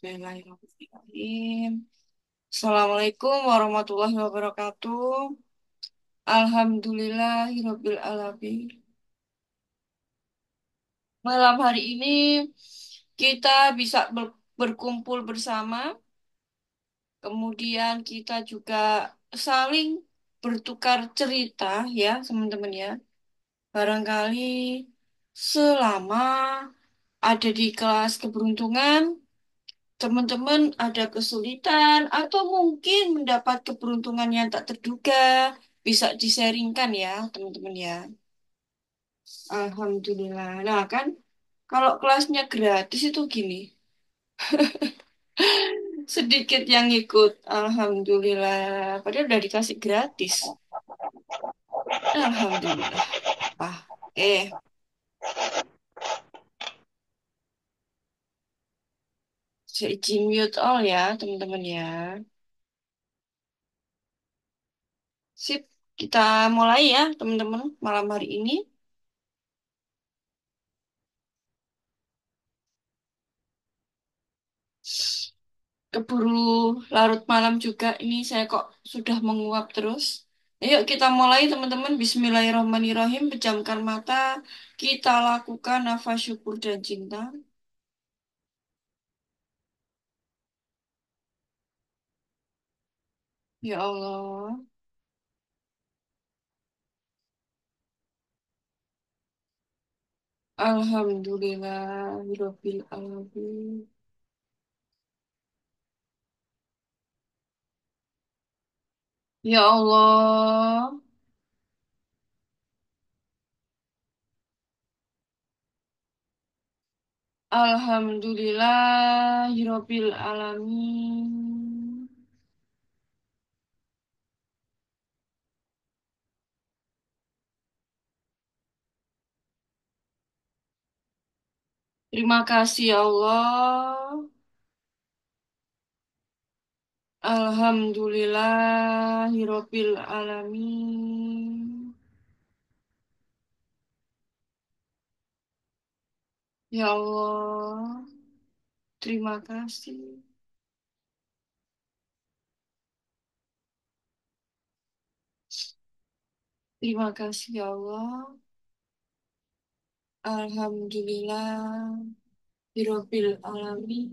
Bismillahirrahmanirrahim. Assalamualaikum warahmatullahi wabarakatuh. Alhamdulillahirabbil alamin. Malam hari ini kita bisa berkumpul bersama, kemudian kita juga saling bertukar cerita ya, teman-teman ya. Barangkali selama ada di kelas keberuntungan, teman-teman ada kesulitan atau mungkin mendapat keberuntungan yang tak terduga, bisa disaringkan ya, teman-teman ya. Alhamdulillah. Nah, kan kalau kelasnya gratis itu gini, sedikit yang ikut. Alhamdulillah. Padahal udah dikasih gratis. Alhamdulillah. Apa? Saya izin mute all ya, teman-teman ya. Sip, kita mulai ya, teman-teman, malam hari ini. Keburu larut malam juga ini saya kok sudah menguap terus. Ayo kita mulai teman-teman. Bismillahirrahmanirrahim. Pejamkan mata. Kita lakukan nafas syukur dan cinta. Ya Allah. Alhamdulillahirabbil alamin. Ya Allah. Alhamdulillahirabbil alamin. Terima kasih ya Allah. Alhamdulillahirabbil alamin. Ya Allah, terima kasih. Terima kasih ya Allah. Alhamdulillah. Birobbil alamin.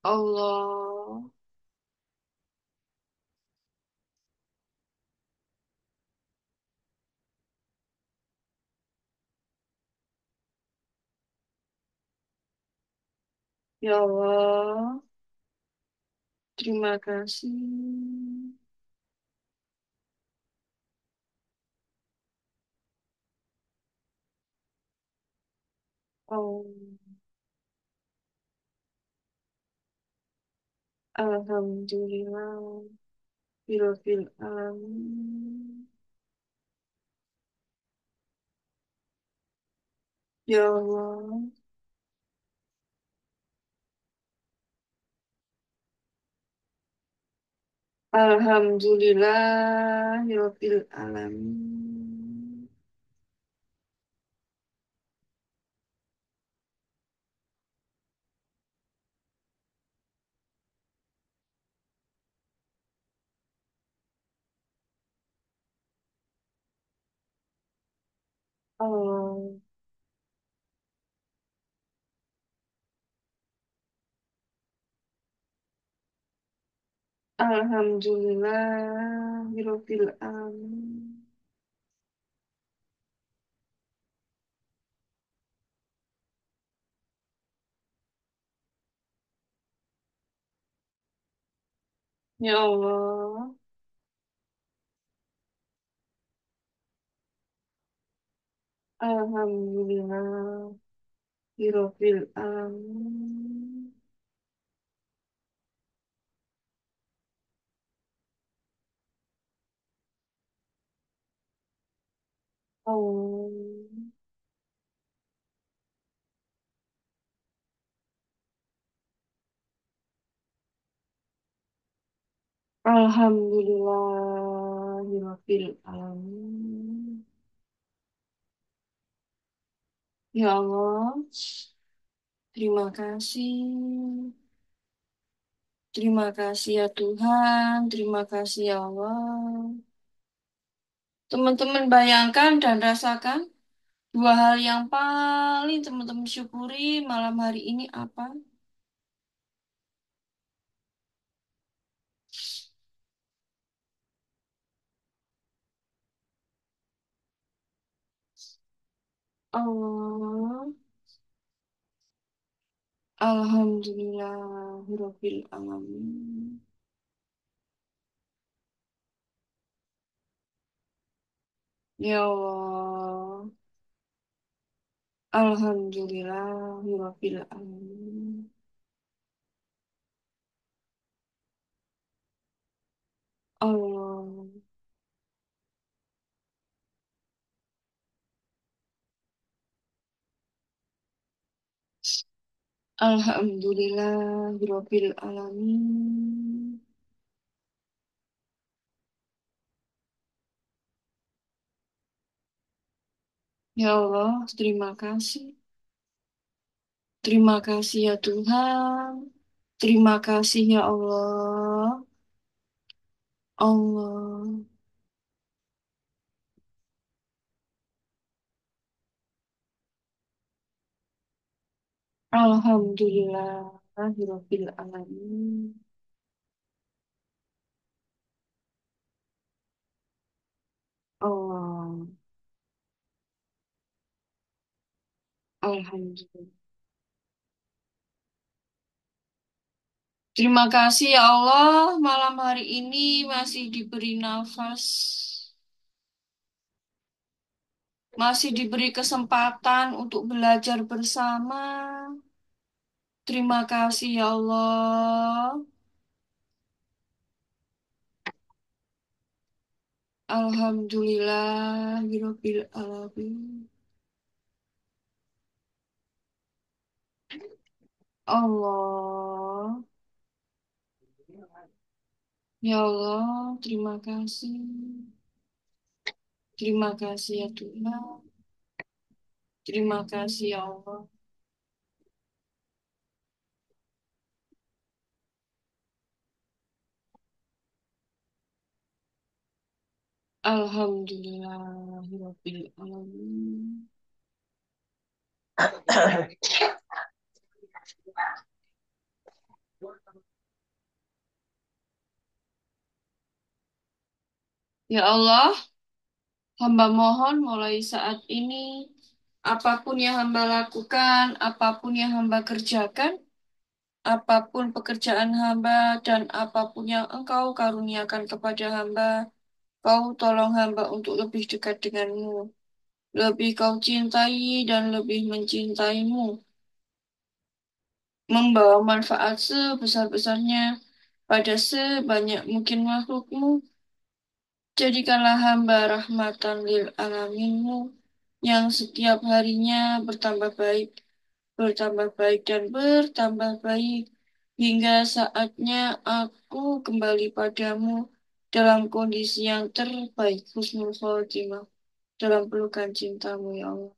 Allah. Ya Allah, terima kasih. Oh, Alhamdulillah. Birobbil alamin. Ya Allah. Alhamdulillahirabbil alamin. Oh, Alhamdulillahirabbil alamin. Ya Allah, Alhamdulillahirabbil alamin. Oh, Alhamdulillahirabbil alamin. Ya Allah, terima kasih. Terima kasih ya Tuhan, terima kasih ya Allah. Teman-teman bayangkan dan rasakan dua hal yang paling teman-teman syukuri malam hari ini apa? Allah, Alhamdulillahirabbil alamin. Ya Allah, Alhamdulillahirabbil alamin. Allah, Alhamdulillahirabbil alamin. Ya Allah, terima kasih. Terima kasih ya Tuhan. Terima kasih ya Allah. Allah. Alhamdulillahirabbil alamin. Allah. Alhamdulillah. Terima kasih ya Allah, malam hari ini masih diberi nafas, masih diberi kesempatan untuk belajar bersama. Terima kasih ya Allah. Alhamdulillahirabbil alamin. Allah. Ya Allah, terima kasih. Terima kasih ya Tuhan. Terima kasih ya Allah. Alhamdulillahirabbil alamin. Ya Allah, hamba mohon mulai saat ini, apapun yang hamba lakukan, apapun yang hamba kerjakan, apapun pekerjaan hamba, dan apapun yang Engkau karuniakan kepada hamba, Kau tolong hamba untuk lebih dekat denganmu, lebih Kau cintai dan lebih mencintaimu, membawa manfaat sebesar-besarnya pada sebanyak mungkin makhlukmu. Jadikanlah hamba rahmatan lil alaminmu yang setiap harinya bertambah baik dan bertambah baik hingga saatnya aku kembali padamu dalam kondisi yang terbaik, husnul khotimah, dalam pelukan cintamu ya Allah.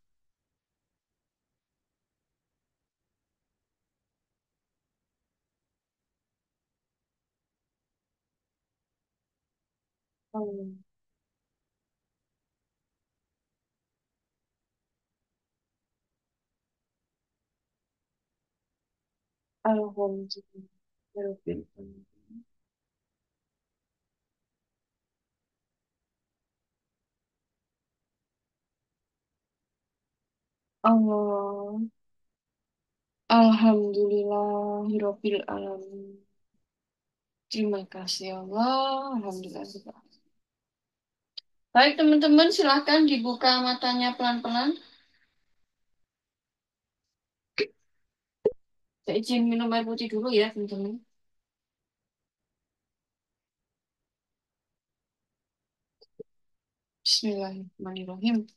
Amin. Alhamdulillah. Ya Rabbil alamin. Allah. Alhamdulillahirabbil alamin. Terima kasih ya Allah. Alhamdulillah. Baik teman-teman, silahkan dibuka matanya pelan-pelan. Saya izin minum air putih dulu ya teman-teman. Bismillahirrahmanirrahim.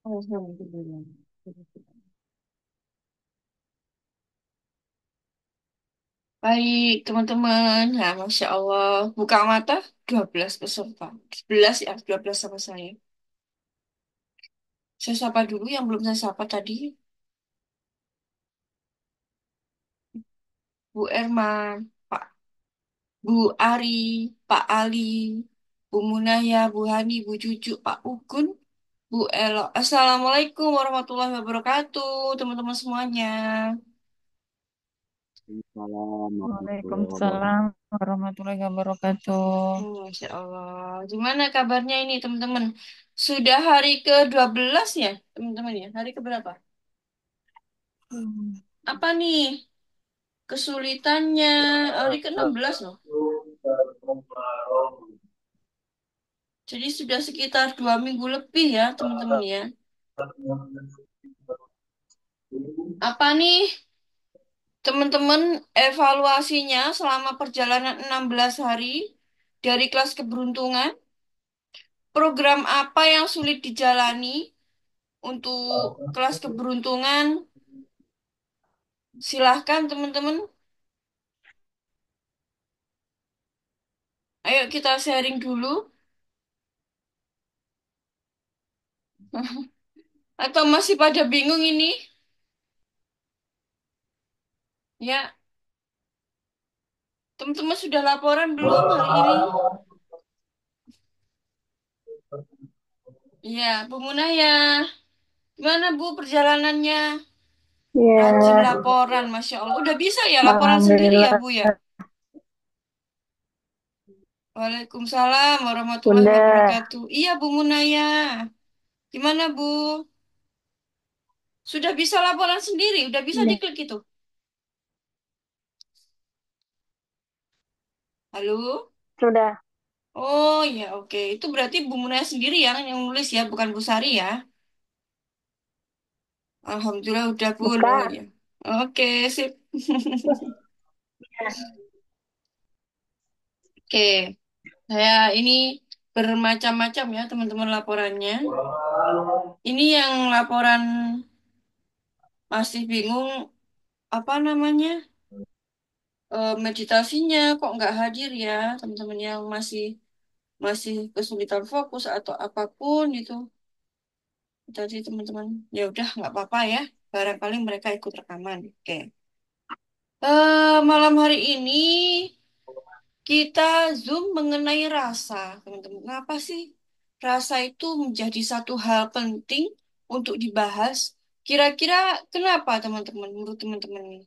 Alhamdulillah. Baik, teman-teman. Nah, Masya Allah. Buka mata, 12 peserta. 11 ya, 12 sama saya. Saya sapa dulu yang belum saya sapa tadi. Bu Erma, Pak Bu Ari, Pak Ali, Bu Munaya, Bu Hani, Bu Cucu, Pak Ugun, Bu Elo. Assalamualaikum warahmatullahi wabarakatuh, teman-teman semuanya. Waalaikumsalam warahmatullahi Waalaikumsalam wabarakatuh. warahmatullahi wabarakatuh. Masya Allah. Gimana kabarnya ini, teman-teman? Sudah hari ke-12 ya, teman-teman ya? Hari ke berapa? Hmm. Apa nih kesulitannya? Hari ke-16 loh. Jadi sudah sekitar 2 minggu lebih ya, teman-teman ya. Apa nih, teman-teman, evaluasinya selama perjalanan 16 hari dari kelas keberuntungan? Program apa yang sulit dijalani untuk kelas keberuntungan? Silahkan, teman-teman. Ayo kita sharing dulu. Atau masih pada bingung ini? Ya, teman-teman sudah laporan belum hari ini? Iya, Bu Munaya. Gimana Bu perjalanannya? Rajin Ya, laporan, Masya Allah. Udah bisa ya laporan sendiri ya alhamdulillah. Bu ya? Waalaikumsalam warahmatullahi Bunda, wabarakatuh. Iya Bu Munaya. Gimana Bu? Sudah bisa laporan sendiri? Udah bisa ya, diklik itu? Halo? sudah, Oh ya oke. Itu berarti Bu Munaya sendiri yang nulis ya, bukan Bu Sari ya? Alhamdulillah udah Bu. Oh bukan. ya. Oke, sip. Oke, saya ini bermacam-macam ya teman-teman laporannya. Ini yang laporan masih bingung apa namanya meditasinya kok nggak hadir ya teman-teman yang masih masih kesulitan fokus atau apapun itu tadi teman-teman ya udah nggak apa-apa ya barangkali mereka ikut rekaman. Oke. Malam hari ini kita Zoom mengenai rasa, teman-teman. Kenapa sih rasa itu menjadi satu hal penting untuk dibahas? Kira-kira kenapa, teman-teman? Menurut teman-teman ini,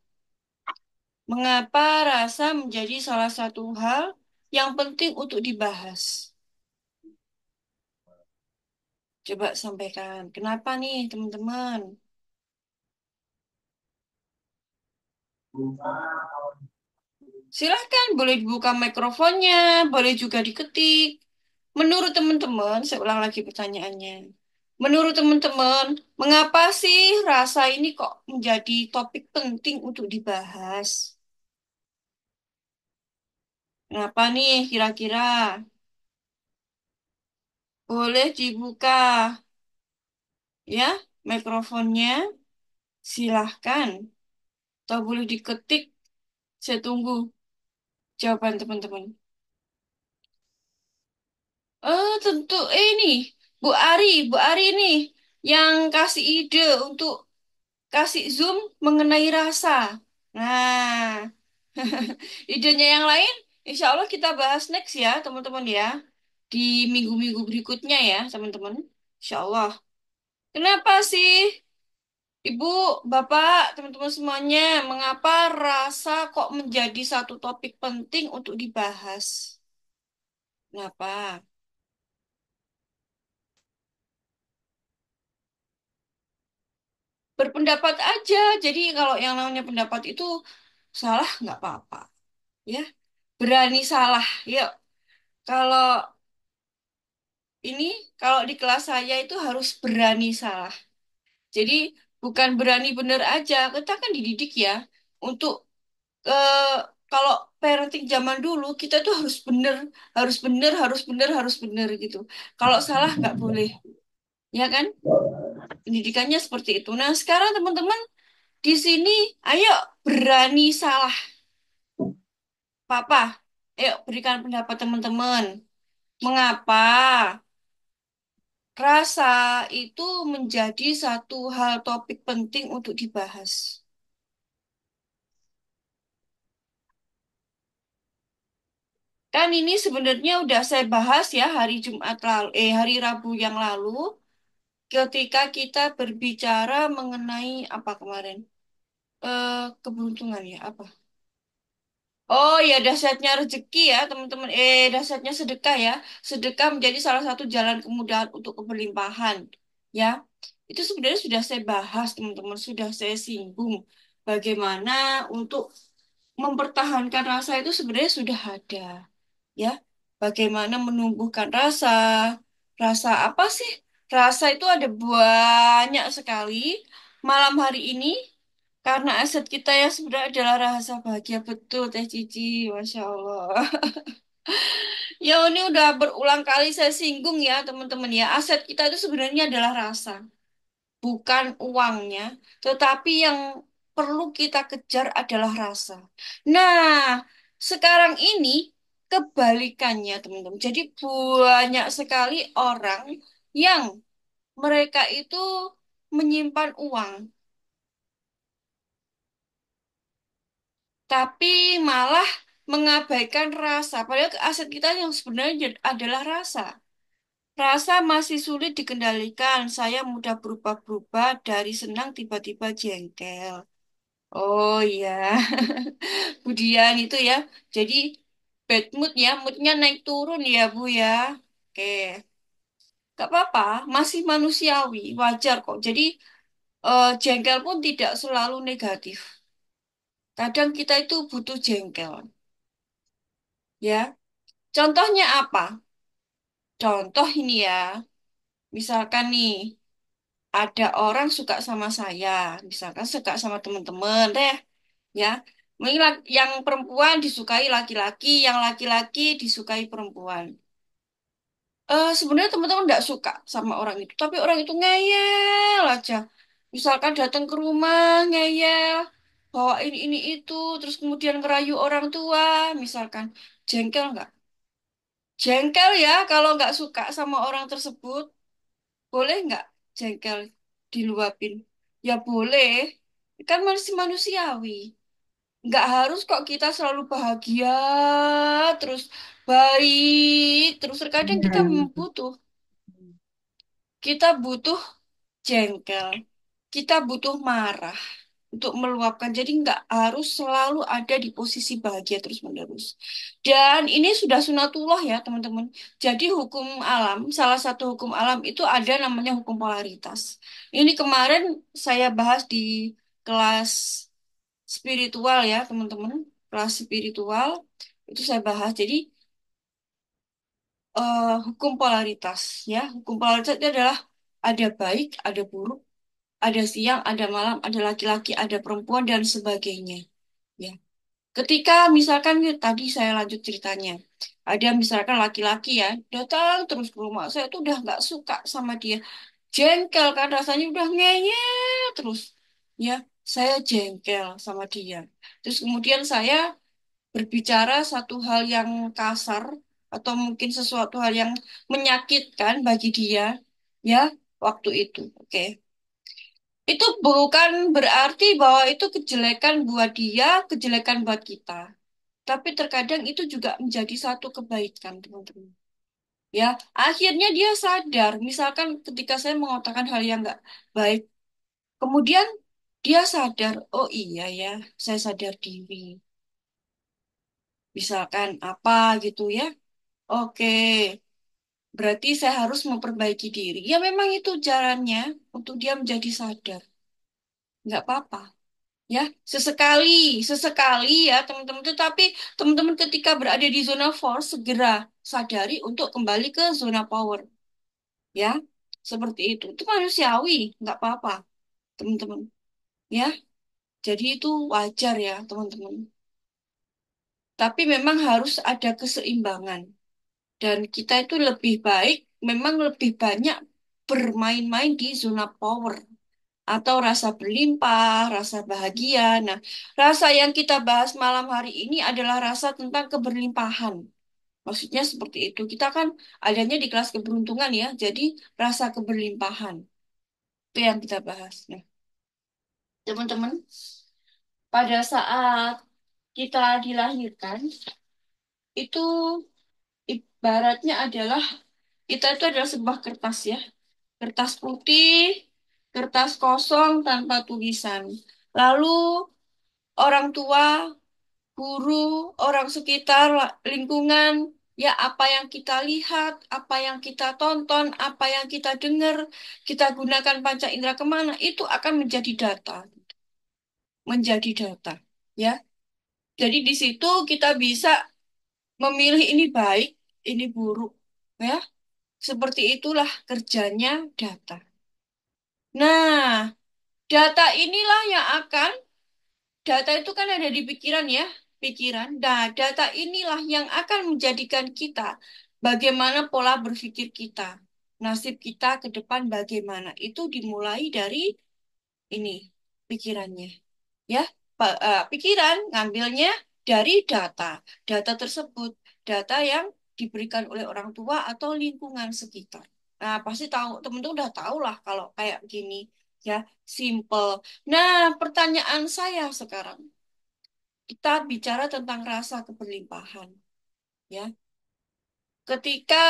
mengapa rasa menjadi salah satu hal yang penting untuk dibahas? Coba sampaikan. Kenapa nih, teman-teman? Silahkan, boleh dibuka mikrofonnya, boleh juga diketik. Menurut teman-teman, saya ulang lagi pertanyaannya. Menurut teman-teman, mengapa sih rasa ini kok menjadi topik penting untuk dibahas? Kenapa nih kira-kira? Boleh dibuka ya mikrofonnya, silahkan. Atau boleh diketik, saya tunggu jawaban teman-teman. Tentu ini Bu Ari nih yang kasih ide untuk kasih Zoom mengenai rasa. Nah, idenya yang lain, insya Allah kita bahas next ya, teman-teman ya. Di minggu-minggu berikutnya ya, teman-teman. Insya Allah. Kenapa sih, Ibu, Bapak, teman-teman semuanya, mengapa rasa kok menjadi satu topik penting untuk dibahas? Kenapa? Berpendapat aja. Jadi kalau yang namanya pendapat itu salah nggak apa-apa, ya. Berani salah, yuk. Kalau ini, kalau di kelas saya itu harus berani salah. Jadi bukan berani bener aja. Kita kan dididik ya untuk eh, kalau parenting zaman dulu kita tuh harus bener, harus bener, harus bener, harus bener gitu. Kalau salah nggak boleh, ya kan? Pendidikannya seperti itu. Nah sekarang teman-teman di sini, ayo berani salah. Papa, ayo berikan pendapat teman-teman. Mengapa rasa itu menjadi satu hal topik penting untuk dibahas? Kan ini sebenarnya udah saya bahas ya hari Jumat lalu, hari Rabu yang lalu, ketika kita berbicara mengenai apa kemarin? Keberuntungan ya, apa? Oh ya, dahsyatnya rezeki ya, teman-teman. Dahsyatnya sedekah ya. Sedekah menjadi salah satu jalan kemudahan untuk keberlimpahan. Ya, itu sebenarnya sudah saya bahas, teman-teman. Sudah saya singgung. Bagaimana untuk mempertahankan rasa itu sebenarnya sudah ada. Ya, bagaimana menumbuhkan rasa. Rasa apa sih? Rasa itu ada banyak sekali. Malam hari ini, karena aset kita yang sebenarnya adalah rasa bahagia betul, Teh Cici. Masya Allah. Ya, ini udah berulang kali saya singgung ya, teman-teman ya. Aset kita itu sebenarnya adalah rasa, bukan uangnya. Tetapi yang perlu kita kejar adalah rasa. Nah, sekarang ini kebalikannya, teman-teman. Jadi banyak sekali orang yang mereka itu menyimpan uang, tapi malah mengabaikan rasa. Padahal aset kita yang sebenarnya adalah rasa. Rasa masih sulit dikendalikan. Saya mudah berubah-berubah dari senang tiba-tiba jengkel. Oh iya, Budian itu ya. Jadi bad mood ya, moodnya naik turun ya Bu ya. Oke, gak apa-apa, masih manusiawi, wajar kok. Jadi jengkel pun tidak selalu negatif. Kadang kita itu butuh jengkel, ya. Contohnya apa? Contoh ini ya, misalkan nih, ada orang suka sama saya, misalkan suka sama teman-teman deh, ya. Mungkin yang perempuan disukai laki-laki, yang laki-laki disukai perempuan. Sebenarnya teman-teman nggak suka sama orang itu, tapi orang itu ngeyel aja. Misalkan datang ke rumah ngeyel, bawain ini itu, terus kemudian ngerayu orang tua, misalkan jengkel nggak? Jengkel ya kalau nggak suka sama orang tersebut. Boleh nggak jengkel diluapin? Ya boleh, kan masih manusiawi. Nggak harus kok kita selalu bahagia, terus baik, terus terkadang kita Hmm. kita butuh jengkel, kita butuh marah untuk meluapkan. Jadi nggak harus selalu ada di posisi bahagia terus-menerus. Dan ini sudah sunatullah ya teman-teman. Jadi hukum alam, salah satu hukum alam itu ada namanya hukum polaritas. Ini kemarin saya bahas di kelas spiritual ya teman-teman. Kelas spiritual itu saya bahas. Jadi hukum polaritas ya. Hukum polaritas itu adalah ada baik, ada buruk, ada siang, ada malam, ada laki-laki, ada perempuan, dan sebagainya. Ya, ketika misalkan nih, tadi saya lanjut ceritanya, ada misalkan laki-laki ya datang terus ke rumah saya tuh udah nggak suka sama dia, jengkel kan rasanya udah ngeyel terus, ya saya jengkel sama dia. Terus kemudian saya berbicara satu hal yang kasar atau mungkin sesuatu hal yang menyakitkan bagi dia, ya waktu itu, oke. Itu bukan berarti bahwa itu kejelekan buat dia, kejelekan buat kita. Tapi terkadang itu juga menjadi satu kebaikan, teman-teman. Ya, akhirnya dia sadar. Misalkan ketika saya mengatakan hal yang nggak baik, kemudian dia sadar, oh iya ya, saya sadar diri. Misalkan apa gitu ya. Oke, berarti saya harus memperbaiki diri. Ya memang itu jalannya untuk dia menjadi sadar. Nggak apa-apa. Ya, sesekali, sesekali ya teman-teman. Tetapi teman-teman ketika berada di zona force, segera sadari untuk kembali ke zona power. Ya, seperti itu. Itu manusiawi, nggak apa-apa, teman-teman. Ya, jadi itu wajar ya, teman-teman. Tapi memang harus ada keseimbangan. Dan kita itu lebih baik, memang lebih banyak bermain-main di zona power. atau rasa berlimpah, rasa bahagia. Nah, rasa yang kita bahas malam hari ini adalah rasa tentang keberlimpahan. Maksudnya seperti itu. Kita kan adanya di kelas keberuntungan ya, jadi rasa keberlimpahan. Itu yang kita bahas. Nah, teman-teman, pada saat kita dilahirkan, itu ibaratnya adalah kita itu adalah sebuah kertas ya. Kertas putih, kertas kosong tanpa tulisan. Lalu orang tua, guru, orang sekitar, lingkungan, ya apa yang kita lihat, apa yang kita tonton, apa yang kita dengar, kita gunakan panca indera kemana, itu akan menjadi data. Menjadi data. Ya. Jadi di situ kita bisa memilih ini baik, ini buruk. Ya. Seperti itulah kerjanya data. Nah, data inilah yang akan, data itu kan ada di pikiran ya, pikiran. Nah, data inilah yang akan menjadikan kita bagaimana pola berpikir kita. Nasib kita ke depan bagaimana. Itu dimulai dari ini, pikirannya. Ya, pikiran ngambilnya dari data. Data tersebut, data yang diberikan oleh orang tua atau lingkungan sekitar. Nah, pasti tahu, temen-temen udah tahu lah kalau kayak gini. Ya, simple. Nah, pertanyaan saya sekarang, kita bicara tentang rasa keberlimpahan. Ya, ketika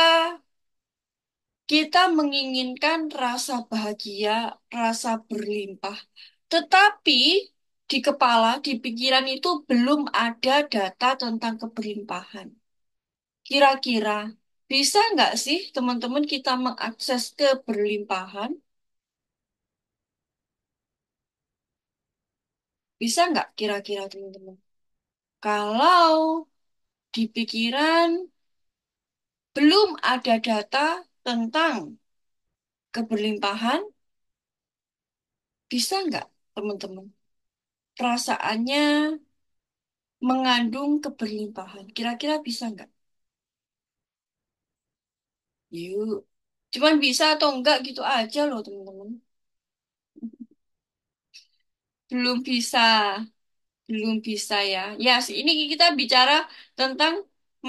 kita menginginkan rasa bahagia, rasa berlimpah, tetapi di kepala, di pikiran itu belum ada data tentang keberlimpahan. Kira-kira bisa nggak sih teman-teman kita mengakses keberlimpahan? Bisa nggak kira-kira teman-teman? Kalau di pikiran belum ada data tentang keberlimpahan, bisa nggak teman-teman? Perasaannya mengandung keberlimpahan. Kira-kira bisa nggak? Yuk. Cuman bisa atau enggak gitu aja loh teman-teman. Belum bisa. Belum bisa ya. Ya, ini kita bicara tentang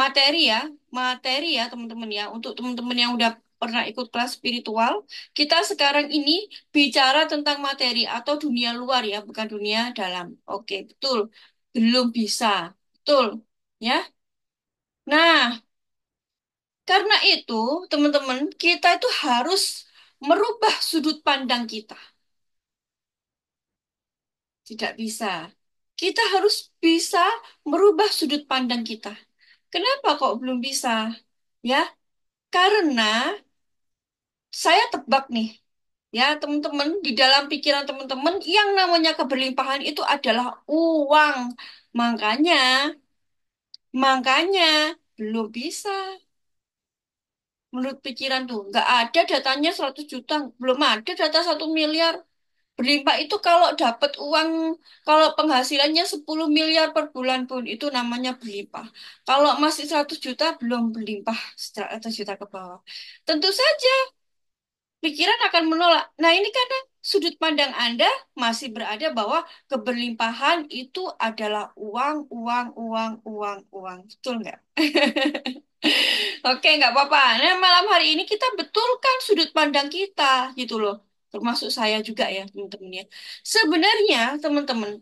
materi ya. Materi ya teman-teman ya. Untuk teman-teman yang udah pernah ikut kelas spiritual, kita sekarang ini bicara tentang materi atau dunia luar ya, bukan dunia dalam. Oke, betul. Belum bisa. Betul. Ya. Nah, karena itu, teman-teman, kita itu harus merubah sudut pandang kita. Tidak bisa. Kita harus bisa merubah sudut pandang kita. Kenapa kok belum bisa? Ya, karena saya tebak nih, ya teman-teman, di dalam pikiran teman-teman yang namanya keberlimpahan itu adalah uang. Makanya, makanya belum bisa. Menurut pikiran tuh, nggak ada datanya 100 juta, belum ada data 1 miliar. Berlimpah itu kalau dapat uang, kalau penghasilannya 10 miliar per bulan pun, itu namanya berlimpah. Kalau masih 100 juta, belum berlimpah, 100 juta ke bawah. Tentu saja pikiran akan menolak. Nah, ini karena sudut pandang Anda masih berada bahwa keberlimpahan itu adalah uang, uang, uang, uang, uang. Betul nggak? Oke, nggak apa-apa. Nah, malam hari ini kita betulkan sudut pandang kita, gitu loh. Termasuk saya juga ya, teman-teman ya. Sebenarnya, teman-teman,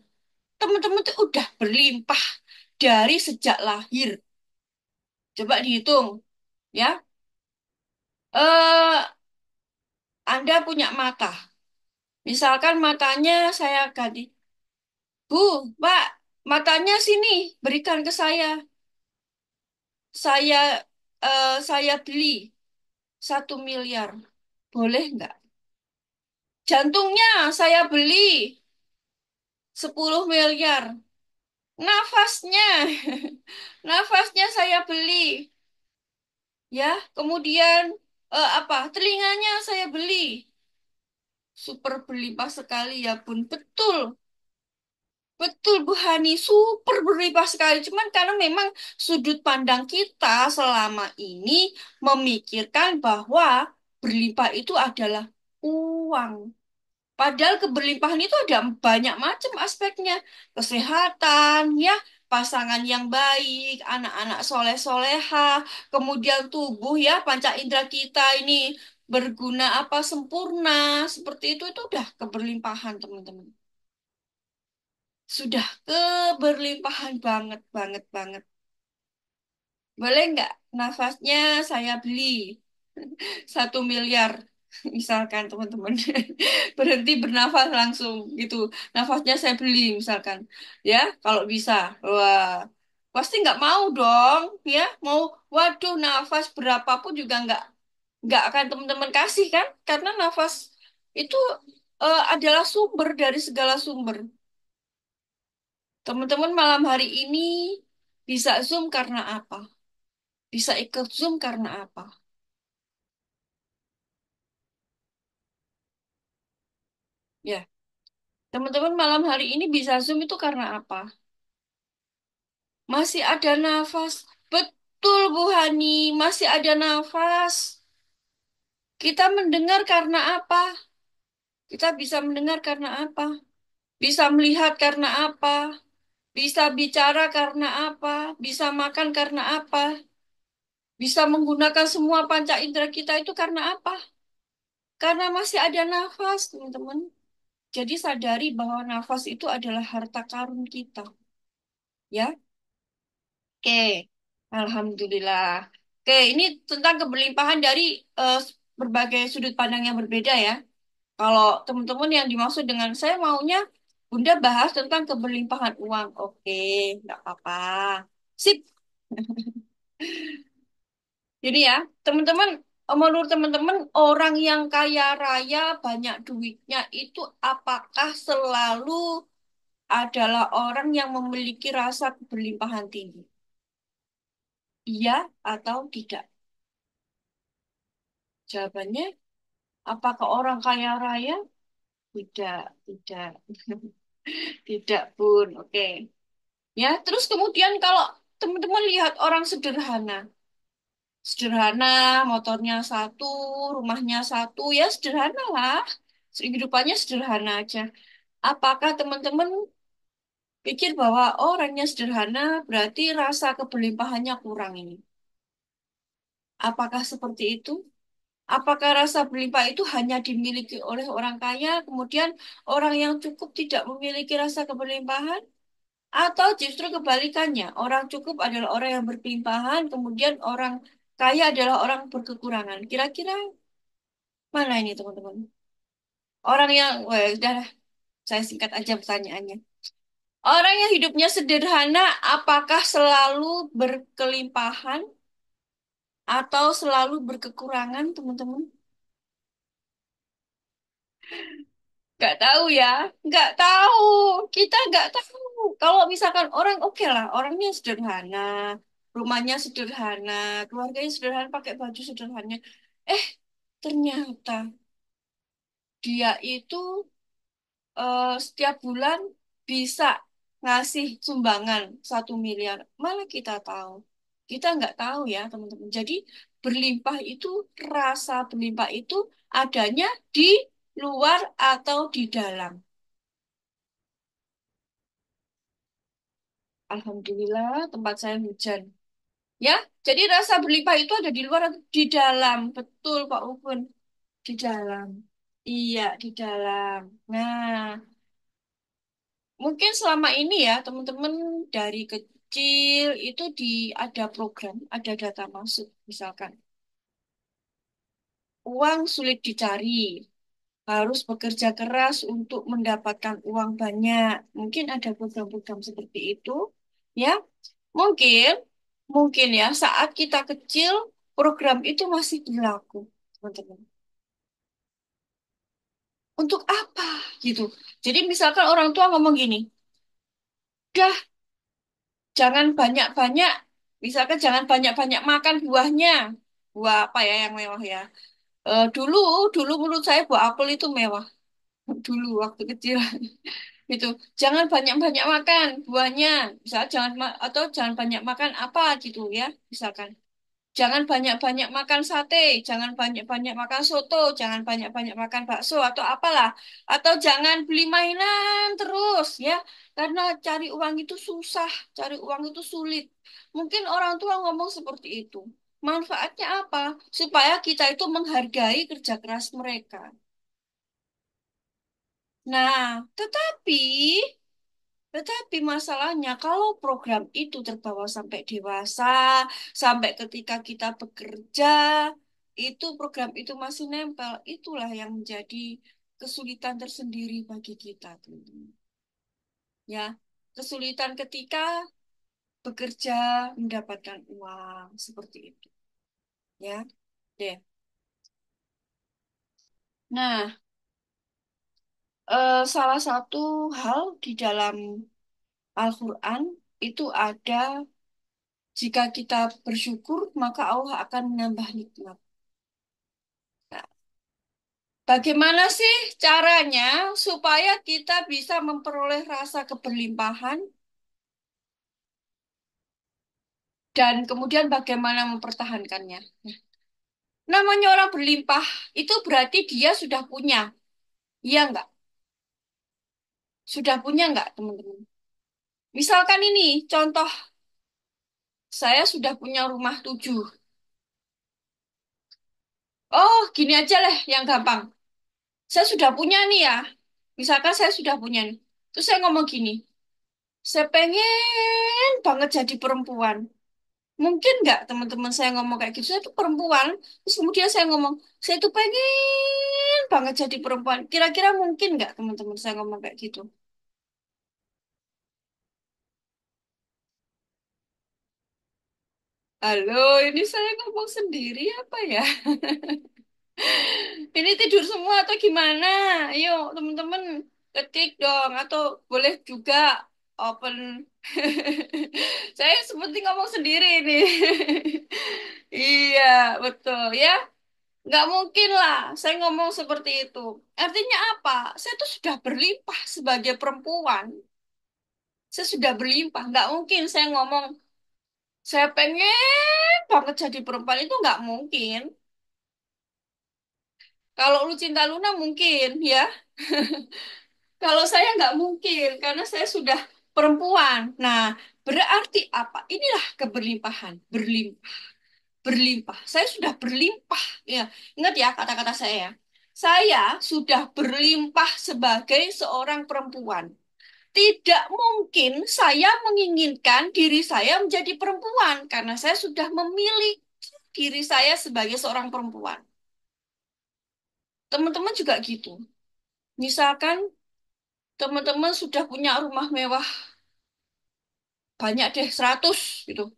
teman-teman tuh udah berlimpah dari sejak lahir. Coba dihitung, ya. Eh, Anda punya mata. Misalkan matanya saya ganti. Bu, Pak, matanya sini, berikan ke saya. Saya saya beli 1 miliar. Boleh nggak? Jantungnya saya beli 10 miliar. Nafasnya, nafasnya saya beli. Ya, kemudian apa? Telinganya saya beli. Super berlimpah sekali ya pun. Betul, betul Bu Hani. Super berlimpah sekali. Cuman karena memang sudut pandang kita selama ini memikirkan bahwa berlimpah itu adalah uang. Padahal keberlimpahan itu ada banyak macam aspeknya. Kesehatan, ya, pasangan yang baik, anak-anak soleh-soleha, kemudian tubuh, ya, panca indera kita ini berguna apa sempurna. Seperti itu udah keberlimpahan, teman-teman. Sudah keberlimpahan banget, banget, banget. Boleh nggak nafasnya saya beli 1 miliar, misalkan teman-teman. Berhenti bernafas langsung gitu. Nafasnya saya beli misalkan. Ya, kalau bisa. Wah, pasti nggak mau dong. Ya, mau, waduh, nafas berapapun juga nggak akan teman-teman kasih kan? Karena nafas itu adalah sumber dari segala sumber. Teman-teman malam hari ini bisa Zoom karena apa? Bisa ikut Zoom karena apa? Ya, teman-teman malam hari ini bisa Zoom itu karena apa? Masih ada nafas. Betul, Bu Hani, masih ada nafas. Kita mendengar karena apa? Kita bisa mendengar karena apa? Bisa melihat karena apa? Bisa bicara karena apa? Bisa makan karena apa? Bisa menggunakan semua panca indera kita itu karena apa? Karena masih ada nafas, teman-teman. Jadi sadari bahwa nafas itu adalah harta karun kita. Ya, oke. Alhamdulillah. Oke, ini tentang keberlimpahan dari eh, berbagai sudut pandang yang berbeda ya. Kalau teman-teman yang dimaksud dengan saya maunya Bunda bahas tentang keberlimpahan uang. Oke, nggak apa-apa. Sip. Jadi ya, teman-teman, menurut teman-teman, orang yang kaya raya, banyak duitnya itu apakah selalu adalah orang yang memiliki rasa keberlimpahan tinggi? Iya atau tidak? Jawabannya, apakah orang kaya raya? Tidak, tidak, tidak pun. Oke. Ya, terus kemudian kalau teman-teman lihat orang sederhana, sederhana, motornya satu, rumahnya satu, ya sederhana lah. Kehidupannya sederhana aja. Apakah teman-teman pikir bahwa orangnya sederhana berarti rasa keberlimpahannya kurang ini? Apakah seperti itu? Apakah rasa berlimpah itu hanya dimiliki oleh orang kaya, kemudian orang yang cukup tidak memiliki rasa keberlimpahan? Atau justru kebalikannya, orang cukup adalah orang yang berkelimpahan, kemudian orang kaya adalah orang berkekurangan. Kira-kira mana ini teman-teman? Orang yang, wah, udah lah, saya singkat aja pertanyaannya. Orang yang hidupnya sederhana, apakah selalu berkelimpahan atau selalu berkekurangan, teman-teman? Nggak tahu ya, nggak tahu. Kita nggak tahu. Kalau misalkan orang, oke lah, orangnya sederhana, rumahnya sederhana, keluarganya sederhana, pakai baju sederhana. Eh, ternyata dia itu setiap bulan bisa ngasih sumbangan 1 miliar. Malah kita tahu. Kita nggak tahu ya, teman-teman. Jadi berlimpah itu, rasa berlimpah itu adanya di luar atau di dalam. Alhamdulillah, tempat saya hujan. Ya, jadi rasa berlimpah itu ada di luar atau di dalam. Betul, Pak Ubun. Di dalam. Iya, di dalam. Nah, mungkin selama ini ya, teman-teman dari kecil itu ada program, ada data masuk. Misalkan, uang sulit dicari, harus bekerja keras untuk mendapatkan uang banyak. Mungkin ada program-program seperti itu. Ya, mungkin, mungkin ya, saat kita kecil, program itu masih berlaku, teman-teman. Untuk apa? Gitu. Jadi misalkan orang tua ngomong gini, dah, jangan banyak-banyak, misalkan jangan banyak-banyak makan buahnya. Buah apa ya yang mewah ya? Dulu, dulu menurut saya buah apel itu mewah. Dulu waktu kecil itu. Jangan banyak-banyak makan buahnya. Misal jangan atau jangan banyak makan apa gitu ya, misalkan. Jangan banyak-banyak makan sate, jangan banyak-banyak makan soto, jangan banyak-banyak makan bakso atau apalah. Atau jangan beli mainan terus ya. Karena cari uang itu susah, cari uang itu sulit. Mungkin orang tua ngomong seperti itu. Manfaatnya apa? Supaya kita itu menghargai kerja keras mereka. Nah, tetapi masalahnya kalau program itu terbawa sampai dewasa, sampai ketika kita bekerja, itu program itu masih nempel. Itulah yang menjadi kesulitan tersendiri bagi kita, teman-teman. Ya, kesulitan ketika bekerja mendapatkan uang seperti itu. Ya, deh. Nah, salah satu hal di dalam Al-Quran itu ada jika kita bersyukur, maka Allah akan menambah nikmat. Nah, bagaimana sih caranya supaya kita bisa memperoleh rasa keberlimpahan dan kemudian bagaimana mempertahankannya? Nah, namanya orang berlimpah itu berarti dia sudah punya. Iya enggak? Sudah punya enggak, teman-teman? Misalkan ini, contoh saya sudah punya rumah 7. Oh, gini aja lah yang gampang. Saya sudah punya nih ya. Misalkan saya sudah punya nih. Terus saya ngomong gini, saya pengen banget jadi perempuan. Mungkin nggak teman-teman saya ngomong kayak gitu? Saya tuh perempuan. Terus kemudian saya ngomong, saya tuh pengen banget jadi perempuan. Kira-kira mungkin nggak teman-teman saya ngomong kayak gitu? Halo, ini saya ngomong sendiri apa ya? Ini tidur semua atau gimana? Ayo teman-teman ketik dong. Atau boleh juga open. Saya seperti ngomong sendiri ini. Iya, betul ya. Nggak mungkin lah saya ngomong seperti itu. Artinya apa? Saya tuh sudah berlimpah sebagai perempuan. Saya sudah berlimpah. Nggak mungkin saya ngomong, saya pengen banget jadi perempuan itu nggak mungkin. Kalau lu cinta Luna mungkin ya. Kalau saya nggak mungkin karena saya sudah perempuan. Nah, berarti apa? Inilah keberlimpahan. Berlimpah. Saya sudah berlimpah. Ya, ingat ya kata-kata saya. Saya sudah berlimpah sebagai seorang perempuan. Tidak mungkin saya menginginkan diri saya menjadi perempuan karena saya sudah memilih diri saya sebagai seorang perempuan. Teman-teman juga gitu. Misalkan teman-teman sudah punya rumah mewah banyak deh 100 gitu.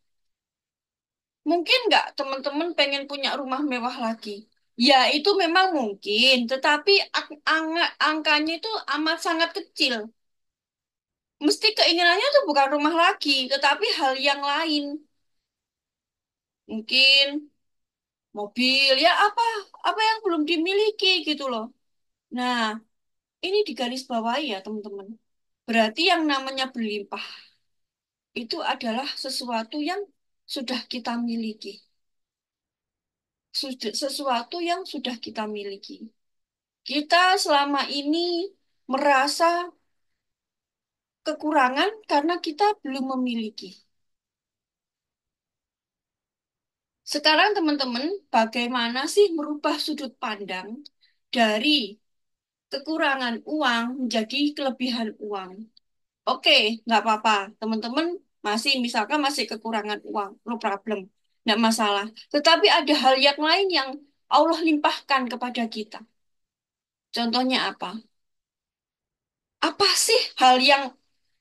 Mungkin nggak teman-teman pengen punya rumah mewah lagi? Ya, itu memang mungkin, tetapi angkanya itu amat sangat kecil. Mesti keinginannya tuh bukan rumah lagi, tetapi hal yang lain. Mungkin mobil, ya apa yang belum dimiliki gitu loh. Nah, ini digarisbawahi ya, teman-teman. Berarti yang namanya berlimpah itu adalah sesuatu yang sudah kita miliki. Sesuatu yang sudah kita miliki. Kita selama ini merasa kekurangan karena kita belum memiliki. Sekarang teman-teman, bagaimana sih merubah sudut pandang dari kekurangan uang menjadi kelebihan uang? Oke, nggak apa-apa. Teman-teman masih, misalkan masih kekurangan uang, no problem. Nggak masalah. Tetapi ada hal yang lain yang Allah limpahkan kepada kita. Contohnya apa? Apa sih hal yang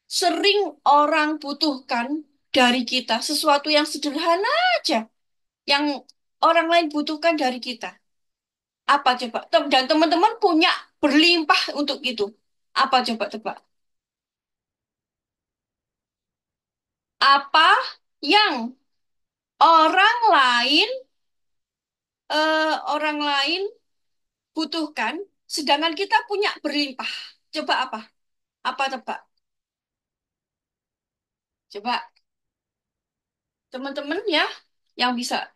sering orang butuhkan dari kita, sesuatu yang sederhana aja, yang orang lain butuhkan dari kita. Apa coba? Dan teman-teman punya berlimpah untuk itu. Apa coba tebak? Apa yang orang lain orang lain butuhkan, sedangkan kita punya berlimpah. Coba apa? Apa tebak? Coba teman-teman ya, yang bisa.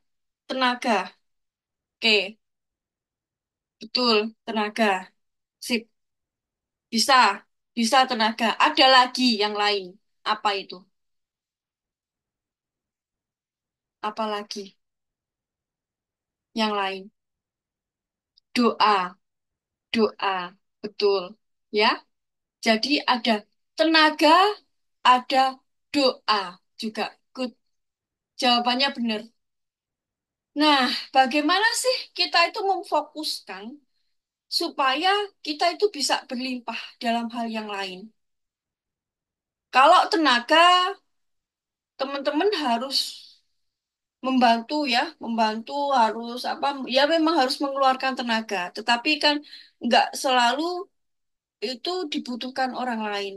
Tenaga. Oke, betul, tenaga. Sip, bisa. Bisa tenaga. Ada lagi yang lain. Apa itu? Apa lagi? Yang lain. Doa. Doa. Betul. Ya. Jadi ada tenaga, ada doa juga. Good. Jawabannya benar. Nah, bagaimana sih kita itu memfokuskan supaya kita itu bisa berlimpah dalam hal yang lain? Kalau tenaga, teman-teman harus membantu ya, membantu harus apa? Ya memang harus mengeluarkan tenaga, tetapi kan nggak selalu itu dibutuhkan orang lain.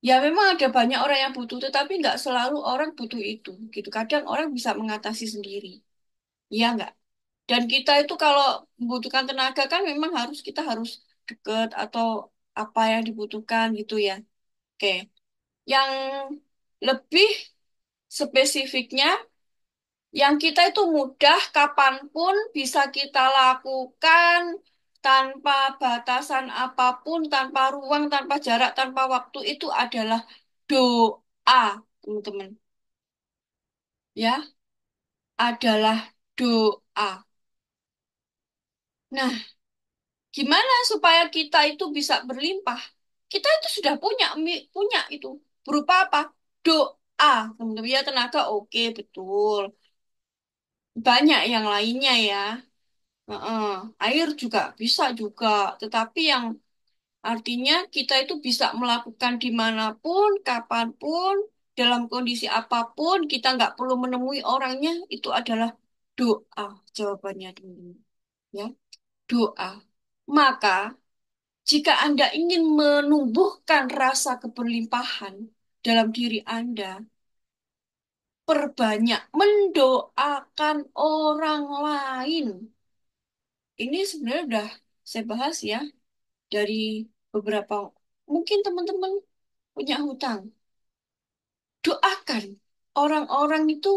Ya memang ada banyak orang yang butuh, tetapi nggak selalu orang butuh itu, gitu. Kadang orang bisa mengatasi sendiri, iya nggak? Dan kita itu kalau membutuhkan tenaga kan memang kita harus deket atau apa yang dibutuhkan gitu ya. Oke, yang lebih spesifiknya, yang kita itu mudah kapanpun bisa kita lakukan tanpa batasan apapun, tanpa ruang, tanpa jarak, tanpa waktu itu adalah doa, teman-teman. Ya, adalah doa. Nah, gimana supaya kita itu bisa berlimpah? Kita itu sudah punya itu. Berupa apa? Doa. Teman-teman ya tenaga oke betul. Banyak yang lainnya ya. Heeh. Air juga bisa juga. Tetapi yang artinya kita itu bisa melakukan dimanapun, kapanpun, dalam kondisi apapun, kita nggak perlu menemui orangnya, itu adalah doa. Jawabannya teman-teman. Ya, doa. Maka jika Anda ingin menumbuhkan rasa keberlimpahan dalam diri Anda, perbanyak mendoakan orang lain. Ini sebenarnya udah saya bahas ya dari beberapa, mungkin teman-teman punya hutang. Doakan orang-orang itu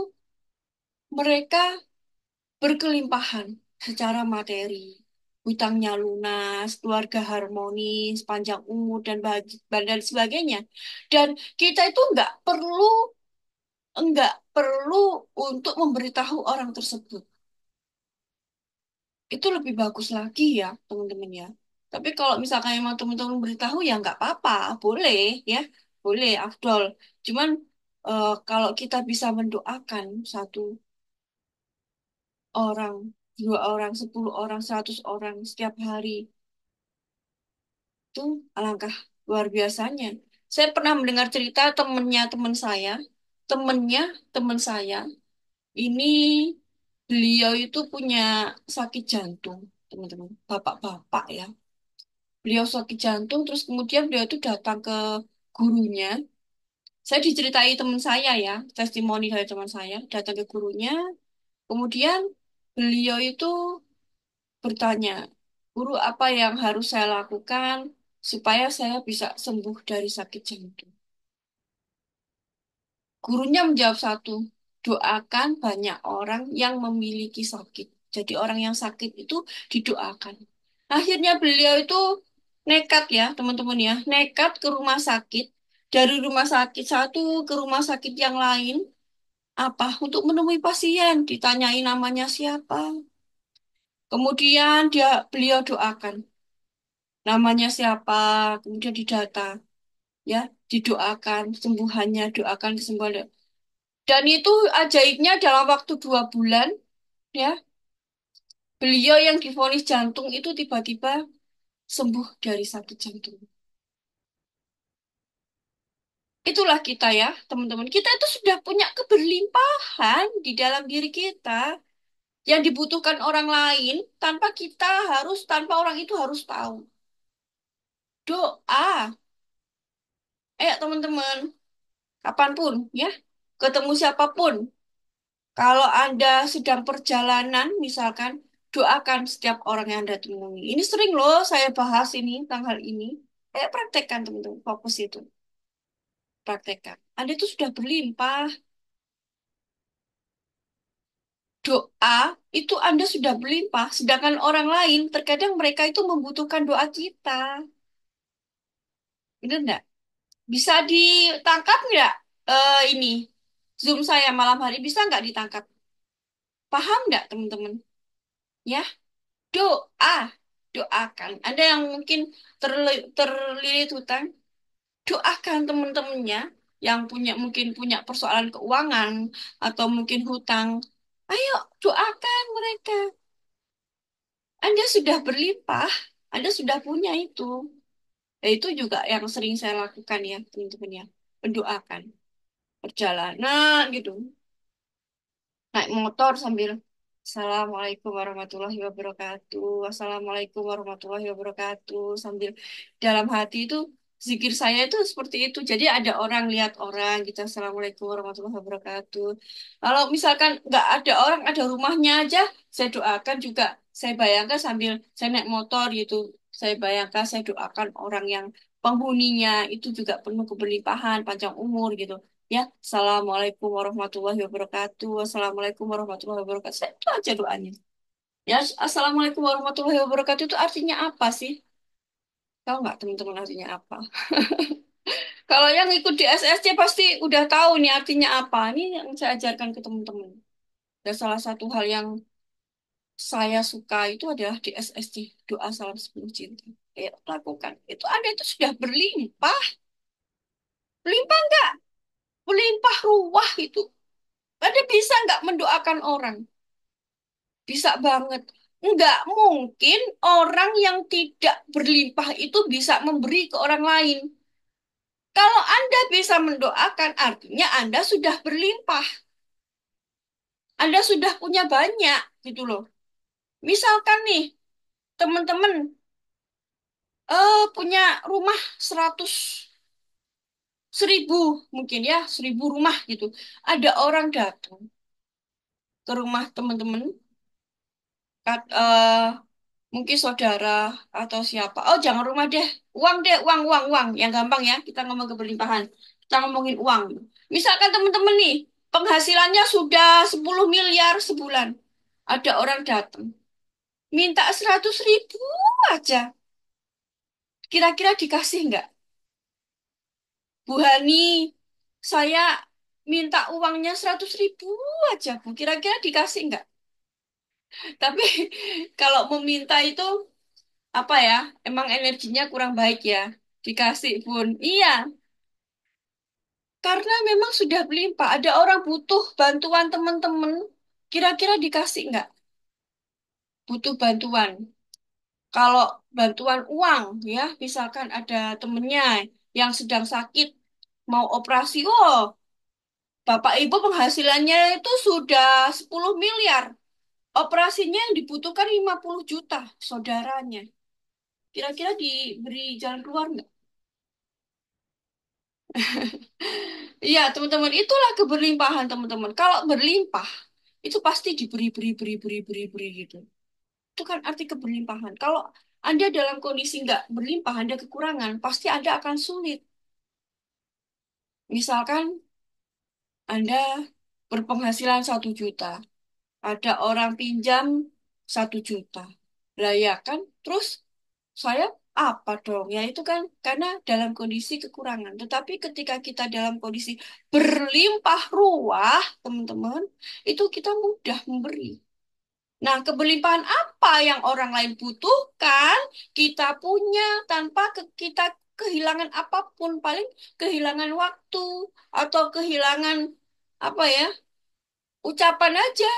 mereka berkelimpahan secara materi. Hutangnya lunas, keluarga harmonis, panjang umur, dan sebagainya. Dan kita itu nggak perlu untuk memberitahu orang tersebut. Itu lebih bagus lagi ya, teman-teman ya. Tapi kalau misalkan emang teman-teman beritahu ya nggak apa-apa, boleh ya, boleh, afdol. Cuman kalau kita bisa mendoakan satu orang, dua orang, 10 orang, 100 orang setiap hari, itu alangkah luar biasanya. Saya pernah mendengar cerita temennya teman saya, ini beliau itu punya sakit jantung, teman-teman, bapak-bapak ya. Beliau sakit jantung, terus kemudian beliau itu datang ke gurunya. Saya diceritai teman saya ya, testimoni dari teman saya, datang ke gurunya. Kemudian beliau itu bertanya, guru apa yang harus saya lakukan supaya saya bisa sembuh dari sakit jantung? Gurunya menjawab satu, doakan banyak orang yang memiliki sakit. Jadi orang yang sakit itu didoakan. Akhirnya beliau itu nekat ya, teman-teman ya, nekat ke rumah sakit. Dari rumah sakit satu ke rumah sakit yang lain, apa? Untuk menemui pasien, ditanyai namanya siapa. Kemudian beliau doakan namanya siapa, kemudian didata, ya, didoakan sembuhannya, doakan kesembuhan. Dan itu ajaibnya dalam waktu 2 bulan, ya, beliau yang divonis jantung itu tiba-tiba sembuh dari sakit jantung. Itulah kita ya, teman-teman. Kita itu sudah punya keberlimpahan di dalam diri kita yang dibutuhkan orang lain tanpa orang itu harus tahu. Doa, teman-teman, kapanpun ya, ketemu siapapun. Kalau Anda sedang perjalanan, misalkan, doakan setiap orang yang Anda temui. Ini sering loh saya bahas ini, tentang hal ini. Praktekkan teman-teman, fokus itu. Praktekkan. Anda itu sudah berlimpah. Doa itu Anda sudah berlimpah, sedangkan orang lain terkadang mereka itu membutuhkan doa kita. Benar nggak? Bisa ditangkap nggak ini Zoom saya malam hari bisa nggak ditangkap? Paham nggak teman-teman? Ya, doa, doakan. Ada yang mungkin terlilit hutang, doakan teman-temannya yang mungkin punya persoalan keuangan atau mungkin hutang. Ayo doakan mereka. Anda sudah berlimpah, Anda sudah punya itu. Ya, itu juga yang sering saya lakukan ya, teman-teman ya. Mendoakan perjalanan gitu. Naik motor sambil Assalamualaikum warahmatullahi wabarakatuh. Assalamualaikum warahmatullahi wabarakatuh. Sambil dalam hati itu zikir saya itu seperti itu. Jadi ada orang lihat orang gitu. Assalamualaikum warahmatullahi wabarakatuh. Kalau misalkan nggak ada orang, ada rumahnya aja, saya doakan juga. Saya bayangkan sambil saya naik motor gitu. Saya bayangkan saya doakan orang yang penghuninya itu juga penuh keberlimpahan, panjang umur gitu. Ya, Assalamualaikum warahmatullahi wabarakatuh. Assalamualaikum warahmatullahi wabarakatuh. Itu aja doanya. Ya, Assalamualaikum warahmatullahi wabarakatuh itu artinya apa sih? Tahu nggak teman-teman artinya apa? Kalau yang ikut di SSC pasti udah tahu nih artinya apa. Ini yang saya ajarkan ke teman-teman. Dan salah satu hal yang saya suka itu adalah di SSC, doa salam sepuluh cinta. Ayo lakukan. Itu Anda itu sudah berlimpah. Berlimpah nggak? Berlimpah ruah itu. Anda bisa nggak mendoakan orang? Bisa banget. Nggak mungkin orang yang tidak berlimpah itu bisa memberi ke orang lain. Kalau Anda bisa mendoakan, artinya Anda sudah berlimpah. Anda sudah punya banyak, gitu loh. Misalkan nih, teman-teman punya rumah 100.000 mungkin ya, 1.000 rumah gitu. Ada orang datang ke rumah teman-teman, mungkin saudara atau siapa. Oh, jangan rumah deh, uang, uang, uang. Yang gampang ya, kita ngomong keberlimpahan. Kita ngomongin uang. Misalkan teman-teman nih, penghasilannya sudah 10 miliar sebulan. Ada orang datang, minta 100.000 aja. Kira-kira dikasih nggak? Bu Hani, saya minta uangnya 100.000 aja, Bu. Kira-kira dikasih nggak? Tapi kalau meminta itu apa ya, emang energinya kurang baik ya, dikasih pun iya, karena memang sudah berlimpah. Ada orang butuh bantuan teman-teman, kira-kira dikasih nggak? Butuh bantuan, kalau bantuan uang ya, misalkan ada temennya yang sedang sakit mau operasi, oh bapak ibu penghasilannya itu sudah 10 miliar, operasinya yang dibutuhkan 50 juta saudaranya, kira-kira diberi jalan keluar nggak? Iya, teman-teman, itulah keberlimpahan, teman-teman. Kalau berlimpah, itu pasti diberi, beri gitu. Itu kan arti keberlimpahan. Kalau Anda dalam kondisi nggak berlimpah, Anda kekurangan, pasti Anda akan sulit. Misalkan Anda berpenghasilan 1 juta, ada orang pinjam 1 juta. Lah ya kan, terus saya apa dong? Ya itu kan karena dalam kondisi kekurangan. Tetapi ketika kita dalam kondisi berlimpah ruah, teman-teman, itu kita mudah memberi. Nah, keberlimpahan apa yang orang lain butuhkan, kita punya tanpa kita kehilangan apapun, paling kehilangan waktu atau kehilangan apa ya, ucapan aja.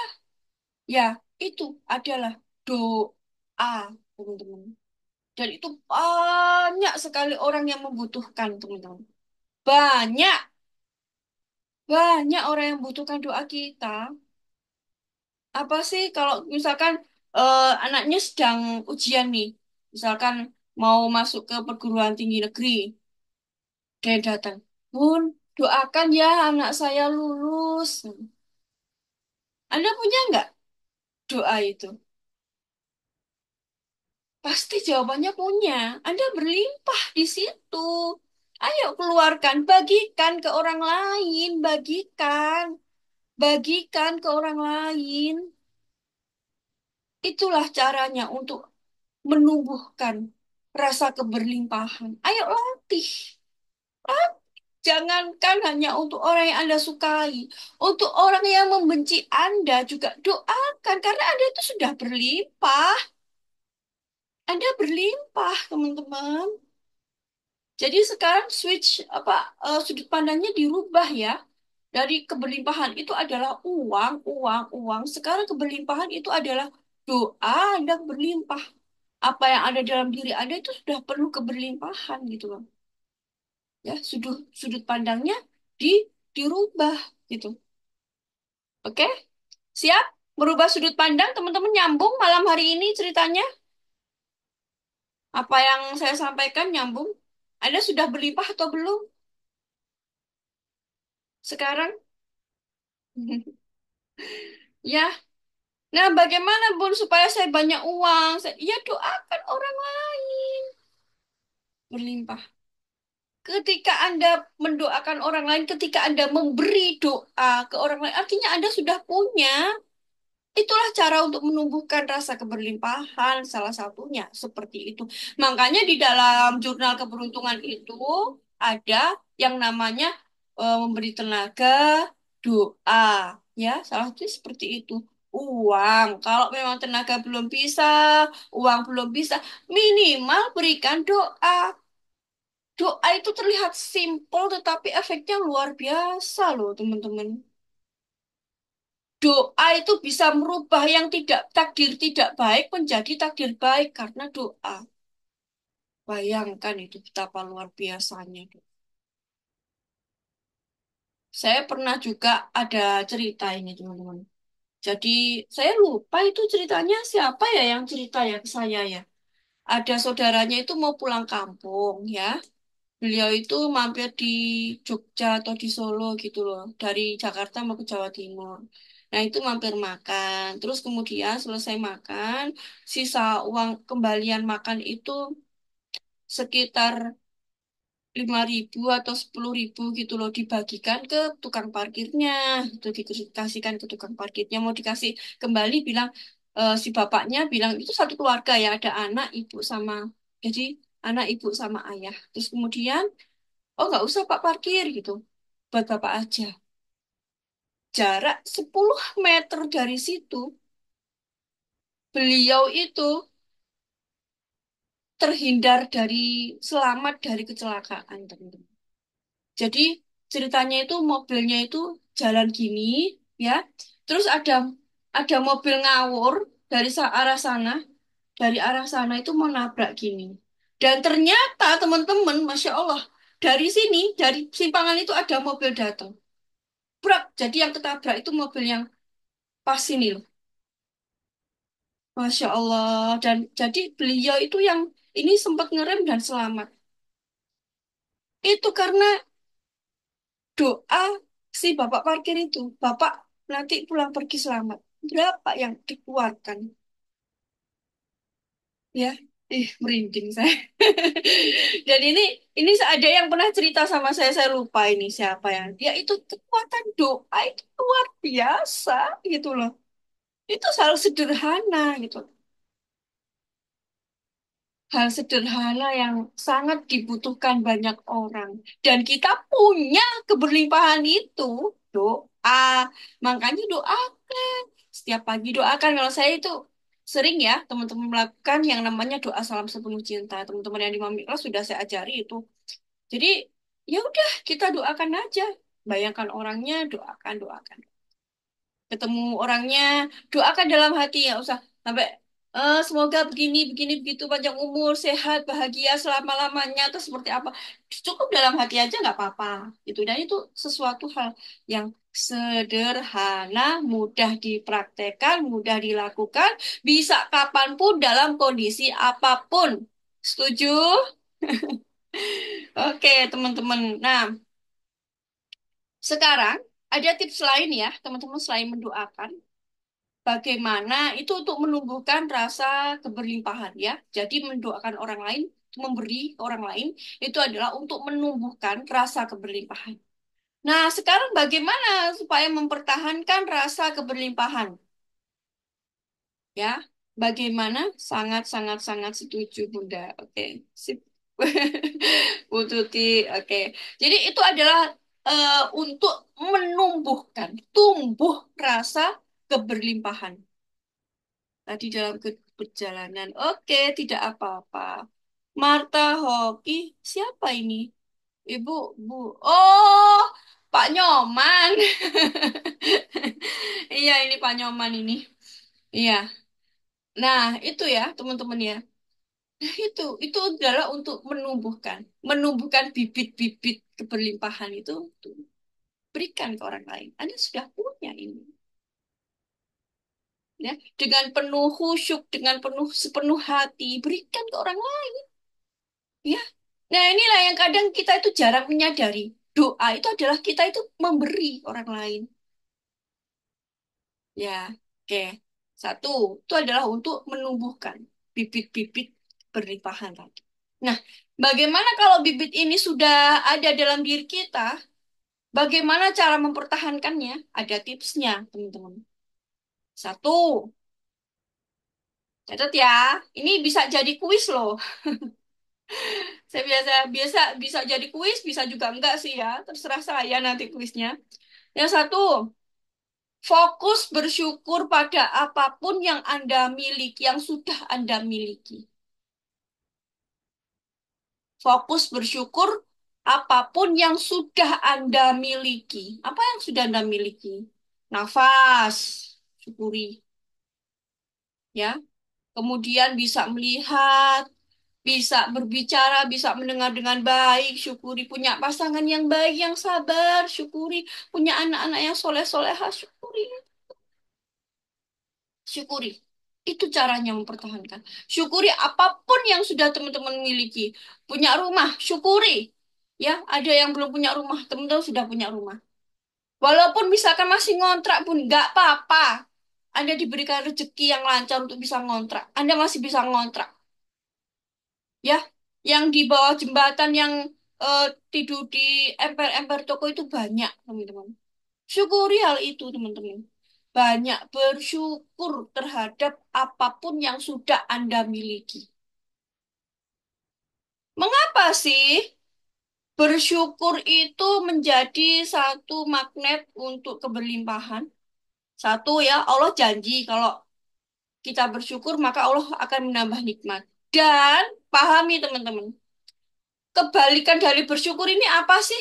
Ya, itu adalah doa, teman-teman. Dan itu banyak sekali orang yang membutuhkan, teman-teman. Banyak, banyak orang yang membutuhkan doa kita. Apa sih kalau misalkan anaknya sedang ujian nih, misalkan mau masuk ke perguruan tinggi negeri, dia datang, Bun, doakan ya anak saya lulus. Anda punya nggak doa itu? Pasti jawabannya punya. Anda berlimpah di situ. Ayo keluarkan, bagikan ke orang lain, bagikan. bagikan ke orang lain. Itulah caranya untuk menumbuhkan rasa keberlimpahan. Ayo latih. Jangankan hanya untuk orang yang Anda sukai, untuk orang yang membenci Anda juga doakan karena Anda itu sudah berlimpah. Anda berlimpah, teman-teman. Jadi sekarang sudut pandangnya dirubah ya. Dari keberlimpahan itu adalah uang, uang, uang. Sekarang keberlimpahan itu adalah doa Anda berlimpah. Apa yang ada dalam diri Anda itu sudah penuh keberlimpahan gitu loh. Ya, sudut sudut pandangnya di dirubah gitu. Oke? Siap? Merubah sudut pandang, teman-teman nyambung malam hari ini ceritanya? Apa yang saya sampaikan nyambung? Anda sudah berlimpah atau belum sekarang? Ya. Nah, bagaimana Bun supaya saya banyak uang? Ya doakan orang lain berlimpah. Ketika Anda mendoakan orang lain, ketika Anda memberi doa ke orang lain, artinya Anda sudah punya. Itulah cara untuk menumbuhkan rasa keberlimpahan, salah satunya seperti itu. Makanya di dalam jurnal keberuntungan itu ada yang namanya memberi tenaga, doa, ya, salah satu seperti itu. Uang, kalau memang tenaga belum bisa, uang belum bisa, minimal berikan doa. Doa itu terlihat simpel, tetapi efeknya luar biasa loh, teman-teman. Doa itu bisa merubah yang takdir tidak baik menjadi takdir baik karena doa. Bayangkan itu betapa luar biasanya. Saya pernah juga ada cerita ini, teman-teman. Jadi saya lupa itu ceritanya siapa ya yang cerita ya ke saya ya. Ada saudaranya itu mau pulang kampung ya. Beliau itu mampir di Jogja atau di Solo gitu loh. Dari Jakarta mau ke Jawa Timur. Nah itu mampir makan. Terus kemudian selesai makan, sisa uang kembalian makan itu sekitar 5.000 atau 10.000 gitu loh. Dibagikan ke tukang parkirnya. Itu dikasihkan ke tukang parkirnya. Mau dikasih kembali bilang, si bapaknya bilang, itu satu keluarga ya. Ada anak, ibu sama... Jadi anak, ibu sama ayah. Terus kemudian oh, nggak usah Pak parkir gitu. Buat Bapak aja. Jarak 10 meter dari situ, beliau itu selamat dari kecelakaan, teman-teman. Jadi ceritanya itu mobilnya itu jalan gini, ya. Terus ada mobil ngawur arah sana, dari arah sana itu mau nabrak gini. Dan ternyata teman-teman, Masya Allah, dari sini, dari simpangan itu ada mobil datang. Brak, jadi yang ketabrak itu mobil yang pas ini loh. Masya Allah. Dan jadi beliau itu yang ini sempat ngerem dan selamat. Itu karena doa si bapak parkir itu. Bapak nanti pulang pergi selamat. Berapa yang dikeluarkan? Ya, merinding saya. Dan ini ada yang pernah cerita sama saya lupa ini siapa yang. Dia itu kekuatan doa itu luar biasa gitu loh. Itu hal sederhana gitu. Hal sederhana yang sangat dibutuhkan banyak orang. Dan kita punya keberlimpahan itu, doa. Makanya doakan. Setiap pagi doakan. Kalau saya itu sering ya, teman-teman melakukan yang namanya doa salam sepenuh cinta. Teman-teman yang di Mami Kelas sudah saya ajari itu. Jadi, ya udah kita doakan aja. Bayangkan orangnya, doakan, doakan. Ketemu orangnya, doakan dalam hati, ya usah sampai semoga begini begini begitu panjang umur sehat bahagia selama-lamanya atau seperti apa, cukup dalam hati aja nggak apa-apa itu. Dan itu sesuatu hal yang sederhana, mudah dipraktekkan, mudah dilakukan, bisa kapanpun dalam kondisi apapun. Setuju? Oke teman-teman, nah sekarang ada tips lain ya teman-teman selain mendoakan. Bagaimana itu untuk menumbuhkan rasa keberlimpahan ya. Jadi mendoakan orang lain, memberi ke orang lain itu adalah untuk menumbuhkan rasa keberlimpahan. Nah, sekarang bagaimana supaya mempertahankan rasa keberlimpahan? Ya, bagaimana? Sangat, sangat, sangat setuju, Bunda. Oke, sip. Bu Tuti, oke. Jadi itu adalah untuk menumbuhkan, tumbuh rasa keberlimpahan. Tadi dalam perjalanan. Oke, tidak apa-apa. Marta Hoki, siapa ini? Ibu, Bu. Oh, Pak Nyoman. Iya, ini Pak Nyoman ini. Iya. Nah, itu ya, teman-teman ya. Itu adalah untuk menumbuhkan bibit-bibit keberlimpahan itu tuh, berikan ke orang lain. Anda sudah punya ini, ya, dengan penuh khusyuk, dengan sepenuh hati, berikan ke orang lain, ya. Nah, inilah yang kadang kita itu jarang menyadari. Doa itu adalah kita itu memberi orang lain, ya. Oke, satu itu adalah untuk menumbuhkan bibit-bibit berlimpahan tadi. Nah, bagaimana kalau bibit ini sudah ada dalam diri kita? Bagaimana cara mempertahankannya? Ada tipsnya, teman-teman. Satu, catat ya. Ini bisa jadi kuis loh. Saya biasa biasa bisa jadi kuis, bisa juga enggak sih ya. Terserah saya nanti kuisnya. Yang satu, fokus bersyukur pada apapun yang Anda miliki, yang sudah Anda miliki. Fokus bersyukur apapun yang sudah Anda miliki. Apa yang sudah Anda miliki? Nafas, syukuri, ya. Kemudian bisa melihat, bisa berbicara, bisa mendengar dengan baik, syukuri. Punya pasangan yang baik, yang sabar, syukuri. Punya anak-anak yang soleh-soleha, syukuri. Syukuri. Itu caranya mempertahankan. Syukuri apapun yang sudah teman-teman miliki. Punya rumah, syukuri. Ya, ada yang belum punya rumah, teman-teman sudah punya rumah. Walaupun misalkan masih ngontrak pun nggak apa-apa. Anda diberikan rezeki yang lancar untuk bisa ngontrak. Anda masih bisa ngontrak. Ya, yang di bawah jembatan yang tidur di emper-emper toko itu banyak, teman-teman. Syukuri hal itu, teman-teman. Banyak bersyukur terhadap apapun yang sudah Anda miliki. Mengapa sih bersyukur itu menjadi satu magnet untuk keberlimpahan? Satu ya, Allah janji kalau kita bersyukur maka Allah akan menambah nikmat. Dan pahami teman-teman, kebalikan dari bersyukur ini apa sih?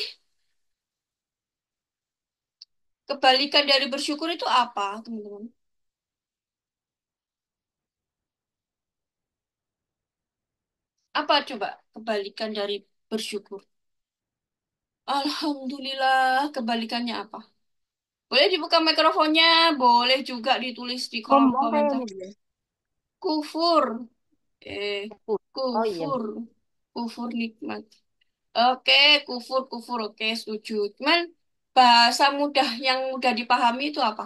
Kebalikan dari bersyukur itu apa, teman-teman? Apa coba kebalikan dari bersyukur? Alhamdulillah, kebalikannya apa? Boleh dibuka mikrofonnya, boleh juga ditulis di kolom Sombong komentar. kayaknya dia. Kufur, eh, Oh iya. kufur, kufur nikmat. Oke, kufur, kufur, oke, setuju. Cuman bahasa mudah yang mudah dipahami itu apa?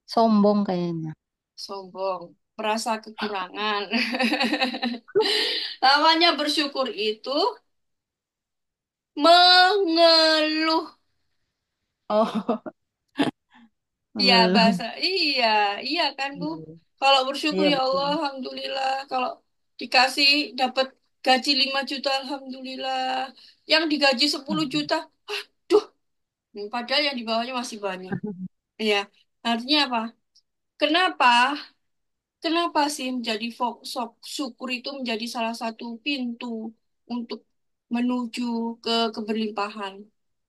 Sombong kayaknya. Sombong, merasa kekurangan. Namanya bersyukur itu mengeluh. Oh, Iya, mengeluh. bahasa. Iya, iya kan, Bu. Iya, Kalau bersyukur iya, ya Allah, betul. alhamdulillah. Kalau dikasih dapat gaji 5 juta, alhamdulillah. Yang digaji 10 juta, duh, padahal yang di bawahnya masih banyak. Iya, artinya apa? Kenapa? Kenapa sih menjadi syukur itu menjadi salah satu pintu untuk menuju ke keberlimpahan?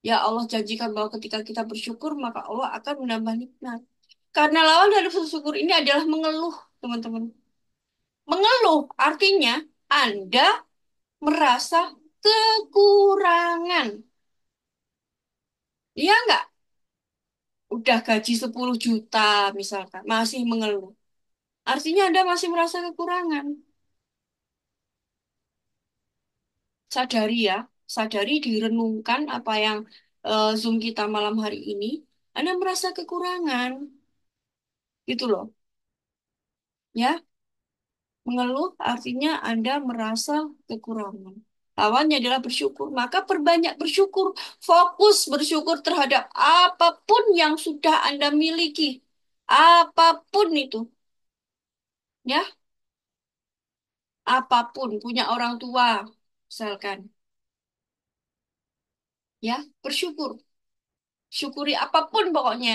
Ya Allah janjikan bahwa ketika kita bersyukur, maka Allah akan menambah nikmat. Karena lawan dari bersyukur ini adalah mengeluh, teman-teman. Mengeluh artinya Anda merasa kekurangan. Iya nggak? Udah gaji 10 juta misalkan, masih mengeluh. Artinya Anda masih merasa kekurangan. Sadari ya, sadari direnungkan apa yang Zoom kita malam hari ini. Anda merasa kekurangan, gitu loh. Ya, mengeluh artinya Anda merasa kekurangan. Lawannya adalah bersyukur. Maka perbanyak bersyukur. Fokus bersyukur terhadap apapun yang sudah Anda miliki. Apapun itu. Ya, apapun. Punya orang tua, misalkan. Ya, bersyukur. Syukuri apapun pokoknya.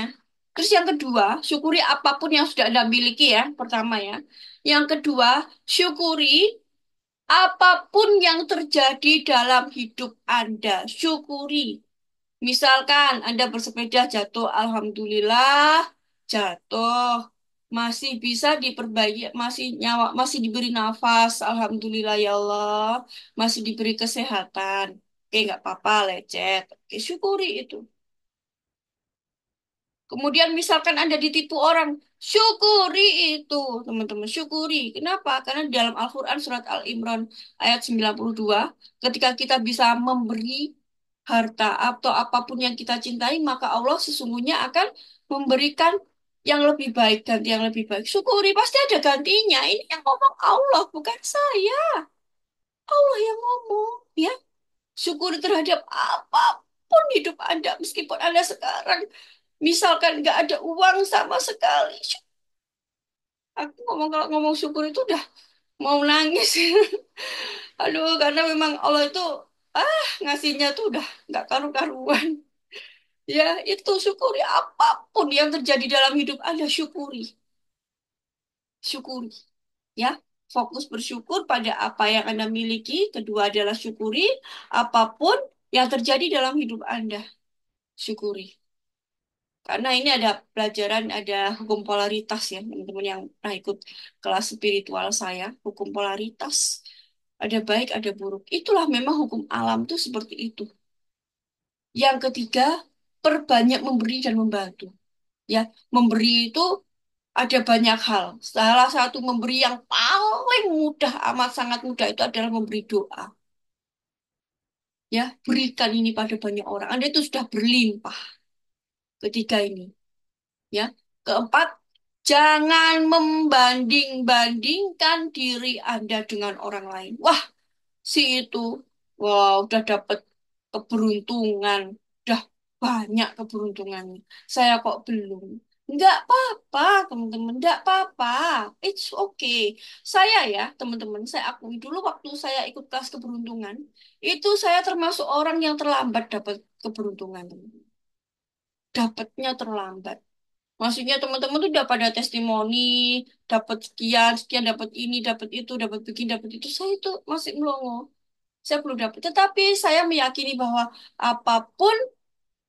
Terus yang kedua, syukuri apapun yang sudah Anda miliki ya. Pertama ya. Yang kedua, syukuri apapun yang terjadi dalam hidup Anda. Syukuri. Misalkan Anda bersepeda jatuh, alhamdulillah jatuh. Masih bisa diperbaiki, masih nyawa, masih diberi nafas, alhamdulillah ya Allah. Masih diberi kesehatan. Oke, nggak apa-apa, lecet. Oke, syukuri itu. Kemudian misalkan Anda ditipu orang, syukuri itu, teman-teman, syukuri. Kenapa? Karena di dalam Al-Quran surat Al-Imran ayat 92, ketika kita bisa memberi harta atau apapun yang kita cintai, maka Allah sesungguhnya akan memberikan yang lebih baik, ganti yang lebih baik. Syukuri, pasti ada gantinya. Ini yang ngomong Allah, bukan saya. Allah yang ngomong, ya. Syukuri terhadap apapun hidup Anda, meskipun Anda sekarang misalkan nggak ada uang sama sekali. Aku ngomong kalau ngomong syukur itu udah mau nangis. Aduh, karena memang Allah itu ngasihnya tuh udah nggak karu-karuan. Ya, itu syukuri apapun yang terjadi dalam hidup Anda, syukuri. Syukuri. Ya, fokus bersyukur pada apa yang Anda miliki. Kedua adalah syukuri apapun yang terjadi dalam hidup Anda. Syukuri. Karena ini ada pelajaran, ada hukum polaritas ya, teman-teman yang pernah ikut kelas spiritual saya, hukum polaritas. Ada baik, ada buruk. Itulah memang hukum alam tuh seperti itu. Yang ketiga, perbanyak memberi dan membantu. Ya, memberi itu ada banyak hal. Salah satu memberi yang paling mudah, amat sangat mudah itu adalah memberi doa. Ya, berikan ini pada banyak orang. Anda itu sudah berlimpah. Ketiga ini. Ya. Keempat, jangan membanding-bandingkan diri Anda dengan orang lain. Wah, si itu, wah, udah dapat keberuntungan, udah banyak keberuntungannya. Saya kok belum. Enggak apa-apa, teman-teman, enggak apa-apa. It's okay. Saya ya, teman-teman, saya akui dulu waktu saya ikut kelas keberuntungan, itu saya termasuk orang yang terlambat dapat keberuntungan, teman-teman. Dapatnya terlambat. Maksudnya teman-teman tuh udah pada testimoni, dapat sekian, sekian, dapat ini, dapat itu, dapat begini, dapat itu. Saya itu masih melongo. Saya belum dapat. Tetapi saya meyakini bahwa apapun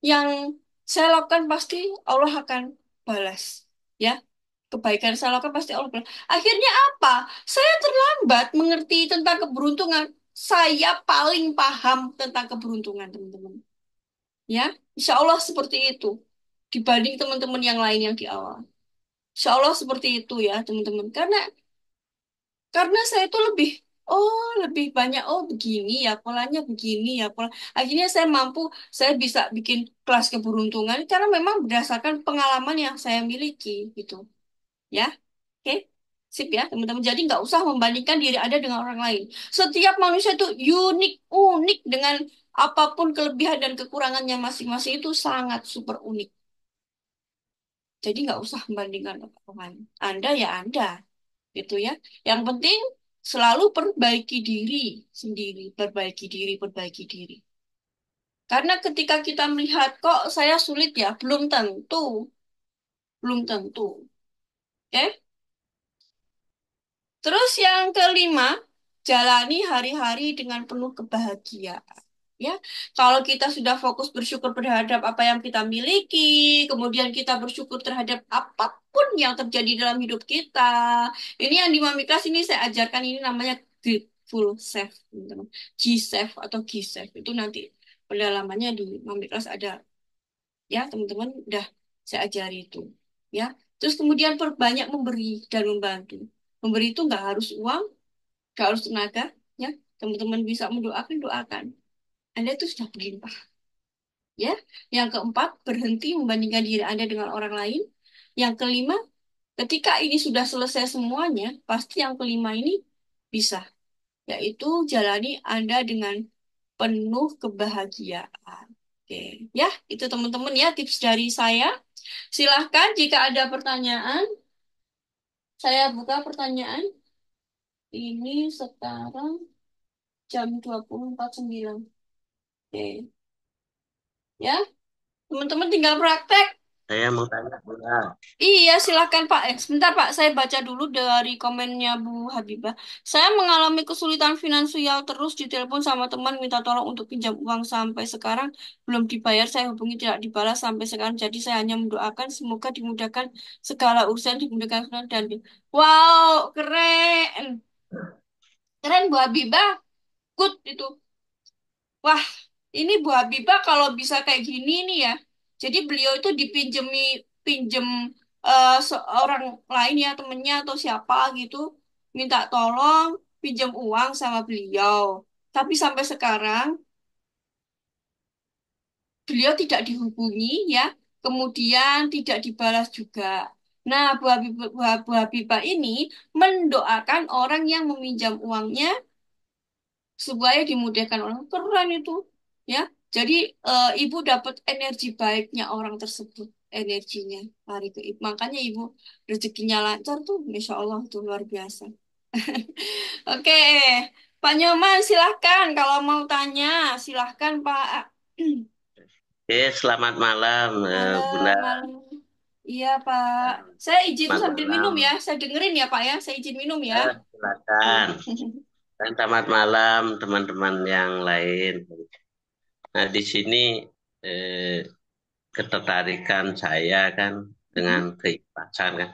yang saya lakukan pasti Allah akan balas. Ya, kebaikan saya lakukan pasti Allah balas. Akhirnya apa? Saya terlambat mengerti tentang keberuntungan. Saya paling paham tentang keberuntungan, teman-teman. Ya, insya Allah seperti itu. Dibanding teman-teman yang lain yang di awal. Insya Allah seperti itu ya teman-teman. Karena saya itu lebih banyak, oh begini ya, polanya begini ya, pola. Akhirnya saya mampu, saya bisa bikin kelas keberuntungan karena memang berdasarkan pengalaman yang saya miliki gitu. Ya, oke. Sip ya teman-teman. Jadi nggak usah membandingkan diri Anda dengan orang lain. Setiap manusia itu unik dengan apapun kelebihan dan kekurangannya masing-masing itu sangat super unik. Jadi nggak usah membandingkan orang lain. Anda ya Anda. Gitu ya. Yang penting selalu perbaiki diri sendiri, perbaiki diri, perbaiki diri. Karena ketika kita melihat kok saya sulit ya, belum tentu, belum tentu. Oke? Terus yang kelima, jalani hari-hari dengan penuh kebahagiaan. Ya, kalau kita sudah fokus bersyukur terhadap apa yang kita miliki, kemudian kita bersyukur terhadap apapun yang terjadi dalam hidup kita. Ini yang di Mami Kelas ini saya ajarkan ini namanya grateful self, teman-teman. G-self atau G-self itu nanti pendalamannya di Mami Kelas ada ya, teman-teman udah saya ajari itu. Ya, terus kemudian perbanyak memberi dan membantu. Memberi itu nggak harus uang, nggak harus tenaga, ya. Teman-teman bisa mendoakan, doakan. Anda itu sudah berlimpah. Ya, yang keempat, berhenti membandingkan diri Anda dengan orang lain. Yang kelima, ketika ini sudah selesai semuanya, pasti yang kelima ini bisa. yaitu jalani Anda dengan penuh kebahagiaan. Oke, ya, itu teman-teman ya tips dari saya. Silahkan jika ada pertanyaan, saya buka pertanyaan. Ini sekarang jam 20.49. Oke, ya, teman-teman tinggal praktek. Saya mau tanya, Bunda. Iya, silakan Pak. Sebentar Pak, saya baca dulu dari komennya Bu Habibah. Saya mengalami kesulitan finansial terus ditelepon sama teman minta tolong untuk pinjam uang sampai sekarang belum dibayar. Saya hubungi tidak dibalas sampai sekarang. Jadi saya hanya mendoakan semoga dimudahkan segala urusan dimudahkan dan wow, keren. Keren Bu Habibah. Good itu. Wah, ini Bu Habibah kalau bisa kayak gini nih ya. Jadi beliau itu pinjem seorang lain ya temennya atau siapa gitu minta tolong pinjam uang sama beliau. Tapi sampai sekarang beliau tidak dihubungi ya. Kemudian tidak dibalas juga. Nah, Bu Habibah ini mendoakan orang yang meminjam uangnya supaya dimudahkan orang keren itu ya jadi ibu dapat energi baiknya orang tersebut energinya lari ke ibu makanya ibu rezekinya lancar tuh Masya Allah tuh luar biasa. Oke Pak Nyoman silahkan kalau mau tanya silahkan Pak. Oke, selamat malam, Bunda. Malam malam iya Pak saya izin Selamat sambil minum ya malam. saya dengerin ya Pak ya saya izin minum ya. Silakan. Dan selamat malam teman-teman yang lain. Nah, di sini eh, ketertarikan saya kan dengan keikhlasan kan.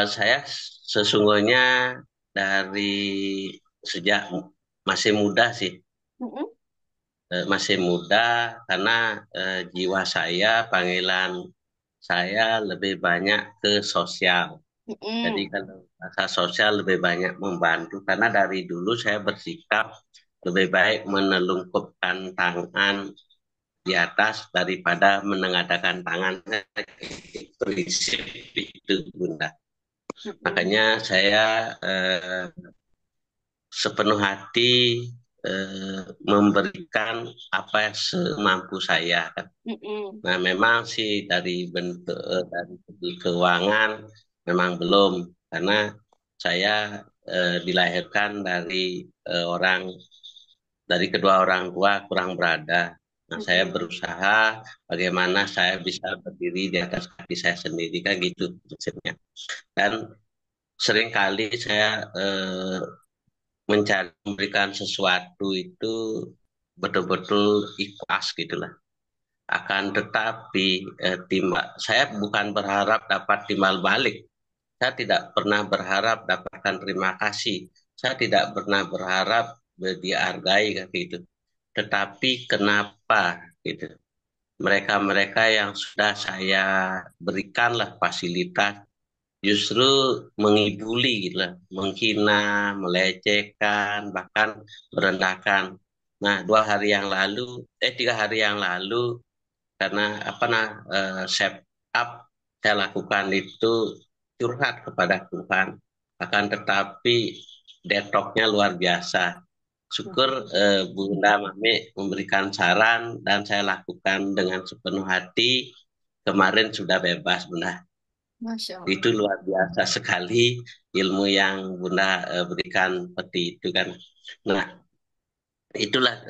Saya sesungguhnya dari sejak masih muda sih, masih muda karena jiwa saya, panggilan saya lebih banyak ke sosial. Jadi kalau rasa sosial lebih banyak membantu karena dari dulu saya bersikap lebih baik menelungkupkan tangan di atas daripada menengadahkan tangan. Prinsip itu Bunda. Makanya saya sepenuh hati memberikan apa yang semampu saya kan. Nah, memang sih dari bentuk dari segi keuangan memang belum karena saya dilahirkan dari orang dari kedua orang tua kurang berada. Nah, saya berusaha bagaimana saya bisa berdiri di atas kaki saya sendiri kan gitu prinsipnya. Dan seringkali saya mencari memberikan sesuatu itu betul-betul ikhlas gitulah. Akan tetapi saya bukan berharap dapat timbal balik. Saya tidak pernah berharap dapatkan terima kasih. Saya tidak pernah berharap dihargai kayak gitu. Tetapi kenapa gitu? Mereka-mereka yang sudah saya berikanlah fasilitas justru mengibuli gitu lah, menghina, melecehkan, bahkan merendahkan. Nah, 2 hari yang lalu, 3 hari yang lalu, karena set up saya lakukan itu curhat kepada Tuhan. Akan tetapi detoknya luar biasa. Syukur Bunda Mami memberikan saran dan saya lakukan dengan sepenuh hati. Kemarin sudah bebas, Bunda. Masya Itu Allah. luar biasa sekali ilmu yang Bunda berikan seperti itu kan. Nah, itulah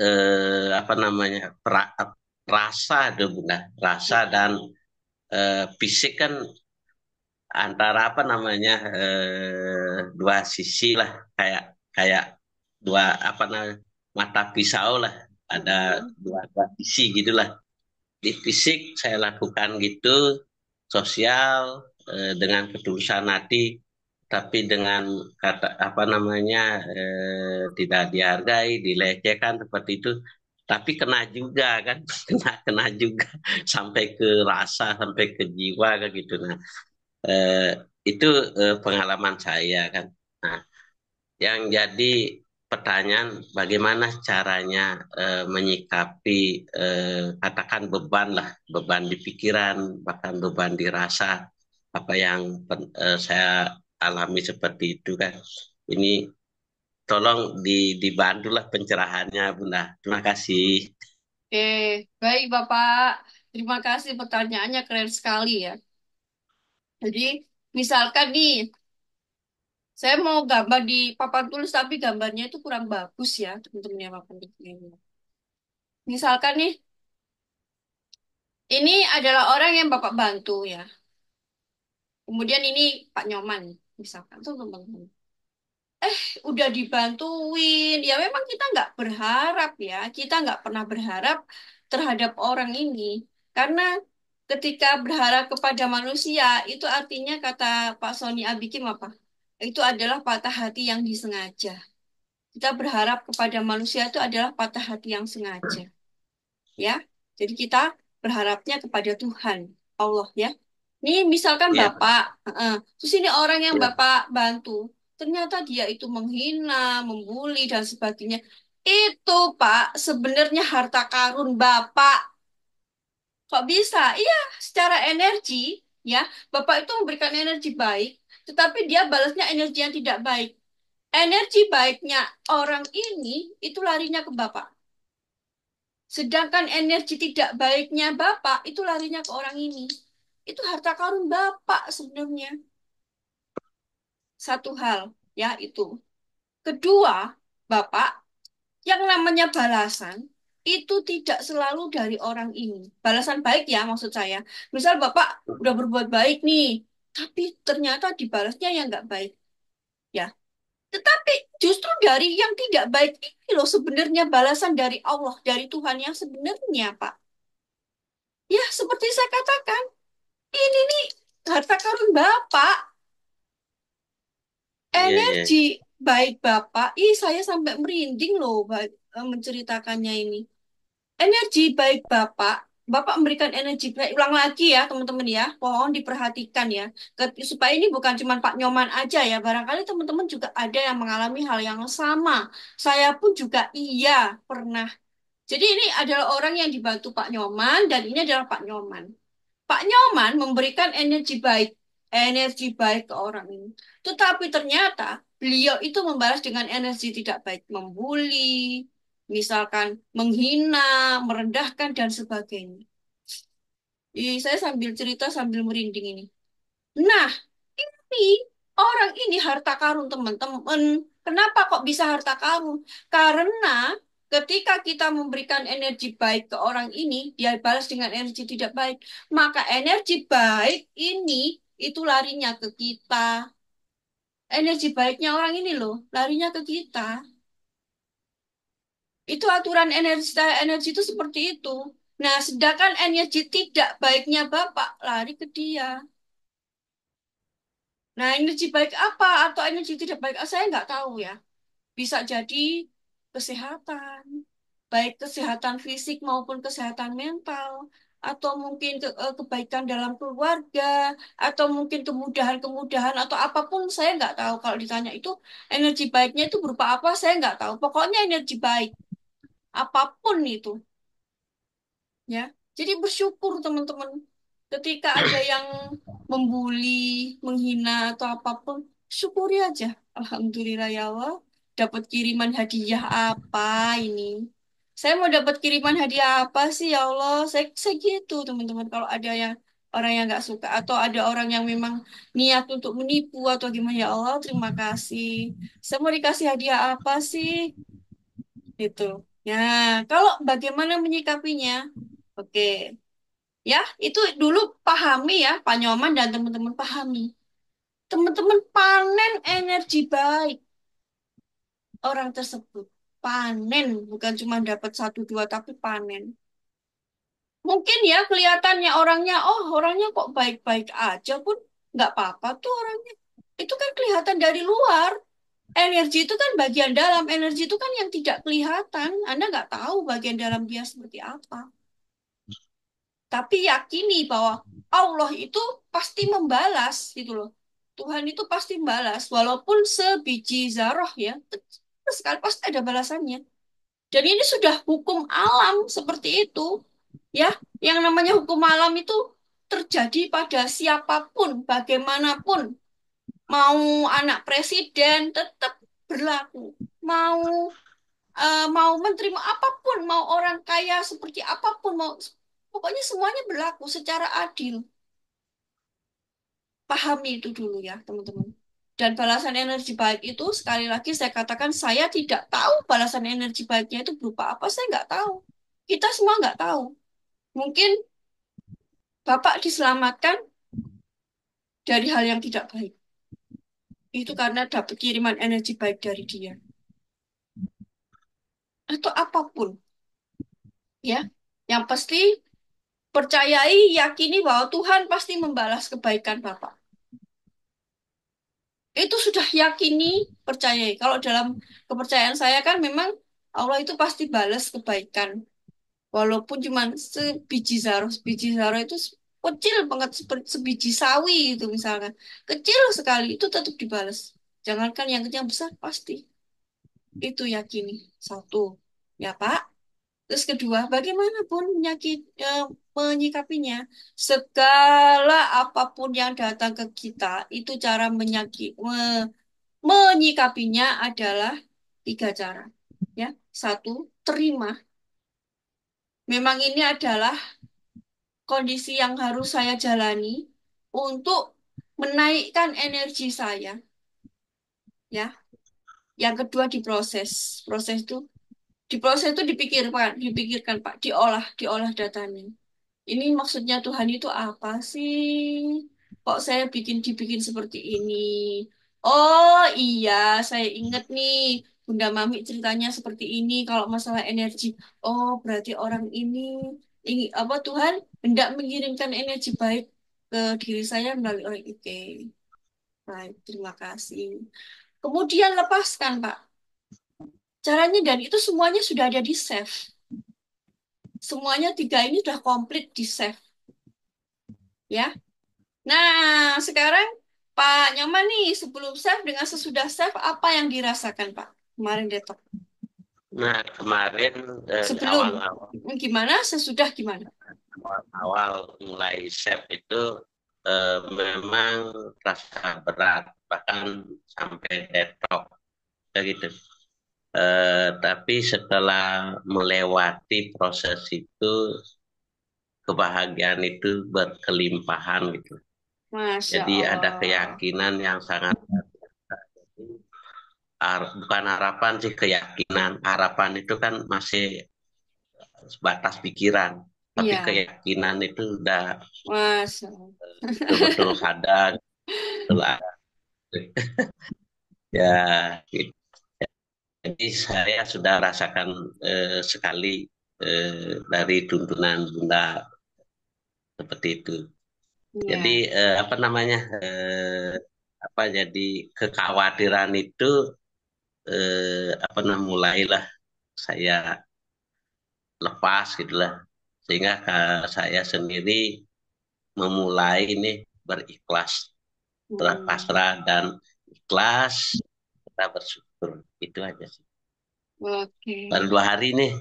rasa tuh Bunda, rasa dan fisik kan antara dua sisi lah kayak kayak dua mata pisau lah ada dua sisi gitulah. Di fisik saya lakukan gitu sosial dengan ketulusan hati tapi dengan kata tidak dihargai, dilecehkan seperti itu. Tapi kena juga kan, kena juga sampai ke rasa, sampai ke jiwa kan gitu. Nah, eh, itu pengalaman saya kan. Nah, yang jadi pertanyaan bagaimana caranya menyikapi katakan beban lah, beban di pikiran, bahkan beban di rasa apa yang saya alami seperti itu kan. Ini tolong dibantulah pencerahannya, Bunda. Terima kasih. Oke, baik Bapak. Terima kasih pertanyaannya keren sekali ya. Jadi, misalkan nih, saya mau gambar di papan tulis tapi gambarnya itu kurang bagus ya, teman-teman yang papan tulis. Misalkan nih, ini adalah orang yang Bapak bantu ya. Kemudian ini Pak Nyoman, misalkan tuh teman-teman. Udah dibantuin. Ya memang kita nggak berharap ya. Kita nggak pernah berharap terhadap orang ini. Karena ketika berharap kepada manusia, itu artinya kata Pak Sony Abikim apa? Itu adalah patah hati yang disengaja. Kita berharap kepada manusia itu adalah patah hati yang sengaja. Ya, jadi kita berharapnya kepada Tuhan, Allah ya. Nih misalkan Iya, Bapak, terus ini orang yang iya, Bapak bantu, ternyata dia itu menghina, membuli dan sebagainya. Itu Pak sebenarnya harta karun Bapak. Kok bisa? Iya, secara energi ya, Bapak itu memberikan energi baik, tetapi dia balasnya energi yang tidak baik. Energi baiknya orang ini itu larinya ke Bapak. Sedangkan energi tidak baiknya Bapak itu larinya ke orang ini. Itu harta karun Bapak sebenarnya. Satu hal, ya itu. Kedua, Bapak, yang namanya balasan itu tidak selalu dari orang ini. Balasan baik ya maksud saya. Misal Bapak udah berbuat baik nih, tapi ternyata dibalasnya yang nggak baik. Ya, tetapi justru dari yang tidak baik ini loh sebenarnya balasan dari Allah, dari Tuhan yang sebenarnya, Pak. Ya, seperti saya katakan, ini nih harta karun Bapak, iya, iya. energi baik Bapak. Ih, saya sampai merinding loh menceritakannya ini. Energi baik Bapak, Bapak memberikan energi baik. Ulang lagi ya, teman-teman ya. Mohon diperhatikan ya. Supaya ini bukan cuma Pak Nyoman aja ya. Barangkali teman-teman juga ada yang mengalami hal yang sama. Saya pun juga iya pernah. Jadi ini adalah orang yang dibantu Pak Nyoman dan ini adalah Pak Nyoman. Pak Nyoman memberikan energi baik ke orang ini. Tetapi ternyata beliau itu membalas dengan energi tidak baik, membuli, misalkan menghina, merendahkan dan sebagainya. Ih, saya sambil cerita sambil merinding ini. Nah, ini orang ini harta karun teman-teman. Kenapa kok bisa harta karun? Karena ketika kita memberikan energi baik ke orang ini, dia balas dengan energi tidak baik. Maka energi baik ini itu larinya ke kita. Energi baiknya orang ini loh, larinya ke kita. Itu aturan energi itu seperti itu. Nah, sedangkan energi tidak baiknya Bapak lari ke dia. Nah, energi baik apa atau energi tidak baik? Saya nggak tahu ya. Bisa jadi kesehatan, baik kesehatan fisik maupun kesehatan mental, atau mungkin kebaikan dalam keluarga, atau mungkin kemudahan-kemudahan, atau apapun saya nggak tahu. Kalau ditanya itu energi baiknya itu berupa apa, saya nggak tahu. Pokoknya energi baik, apapun itu. Ya, jadi bersyukur teman-teman. Ketika ada yang membuli, menghina atau apapun, syukuri aja. Alhamdulillah ya Allah, dapat kiriman hadiah apa ini? Saya mau dapat kiriman hadiah apa sih ya Allah? Saya gitu teman-teman. Kalau ada yang orang yang nggak suka atau ada orang yang memang niat untuk menipu atau gimana ya Allah, terima kasih. Saya mau dikasih hadiah apa sih? Gitu. Ya, kalau bagaimana menyikapinya? Oke. Ya, itu dulu pahami ya, Pak Nyoman dan teman-teman pahami. Teman-teman panen energi baik orang tersebut. Panen, bukan cuma dapat satu dua, tapi panen. Mungkin ya kelihatannya orangnya, oh orangnya kok baik-baik aja pun nggak apa-apa tuh orangnya. Itu kan kelihatan dari luar. Energi itu kan bagian dalam, energi itu kan yang tidak kelihatan. Anda nggak tahu bagian dalam dia seperti apa. Tapi yakini bahwa Allah itu pasti membalas gitu loh. Tuhan itu pasti membalas walaupun sebiji zarah ya. Kecil sekali pasti ada balasannya. Dan ini sudah hukum alam seperti itu. Ya, yang namanya hukum alam itu terjadi pada siapapun, bagaimanapun. Mau anak presiden tetap berlaku. mau mau menteri, mau apapun, mau orang kaya seperti apapun, mau pokoknya semuanya berlaku secara adil. Pahami itu dulu ya, teman-teman. Dan balasan energi baik itu, sekali lagi saya katakan, saya tidak tahu balasan energi baiknya itu berupa apa, saya nggak tahu. Kita semua nggak tahu. Mungkin Bapak diselamatkan dari hal yang tidak baik. Itu karena dapat kiriman energi baik dari dia. Atau apapun, ya. Yang pasti, percayai, yakini bahwa Tuhan pasti membalas kebaikan Bapak. Itu sudah yakini, percayai. Kalau dalam kepercayaan saya kan memang Allah itu pasti balas kebaikan. Walaupun cuma sebiji zarah itu kecil banget seperti sebiji sawi itu misalkan. Kecil sekali itu tetap dibalas. Jangankan yang besar pasti. Itu yakini. Satu. Ya Pak. Terus kedua, bagaimanapun menyikapinya. Segala apapun yang datang ke kita itu cara menyikapinya adalah tiga cara. Ya, satu, terima. Memang ini adalah kondisi yang harus saya jalani untuk menaikkan energi saya. Ya, yang kedua diproses. Proses itu dipikirkan Pak, diolah datanya. Ini maksudnya Tuhan itu apa sih? Kok saya dibikin seperti ini? Oh iya, saya ingat nih, Bunda Mami ceritanya seperti ini. Kalau masalah energi, oh berarti orang ini apa Tuhan hendak mengirimkan energi baik ke diri saya melalui orang itu. Baik, terima kasih. Kemudian lepaskan, Pak. Caranya dan itu semuanya sudah ada di save. Semuanya tiga ini sudah komplit di save, ya. Nah, sekarang Pak Nyoman nih, sebelum save dengan sesudah save, apa yang dirasakan Pak? Kemarin detok. Nah, kemarin Sebelum, awal-awal gimana? Sesudah gimana? awal mulai chef itu memang rasa berat, bahkan sampai detok kayak gitu. Tapi setelah melewati proses itu, kebahagiaan itu berkelimpahan gitu. Masya Jadi ada Allah. keyakinan yang sangat bukan harapan sih, keyakinan. Harapan itu kan masih sebatas pikiran, tapi Iya, keyakinan itu udah Masya Allah. betul-betul ada, betul ada. Ya, gitu. Jadi saya sudah rasakan sekali dari tuntunan Bunda seperti itu. Jadi Iya. apa namanya, apa jadi kekhawatiran itu apa namanya, mulailah saya lepas gitulah, sehingga saya sendiri memulai ini berikhlas, Hmm. berpasrah dan ikhlas, kita bersyukur, itu aja sih. Oke. Baru 2 hari nih.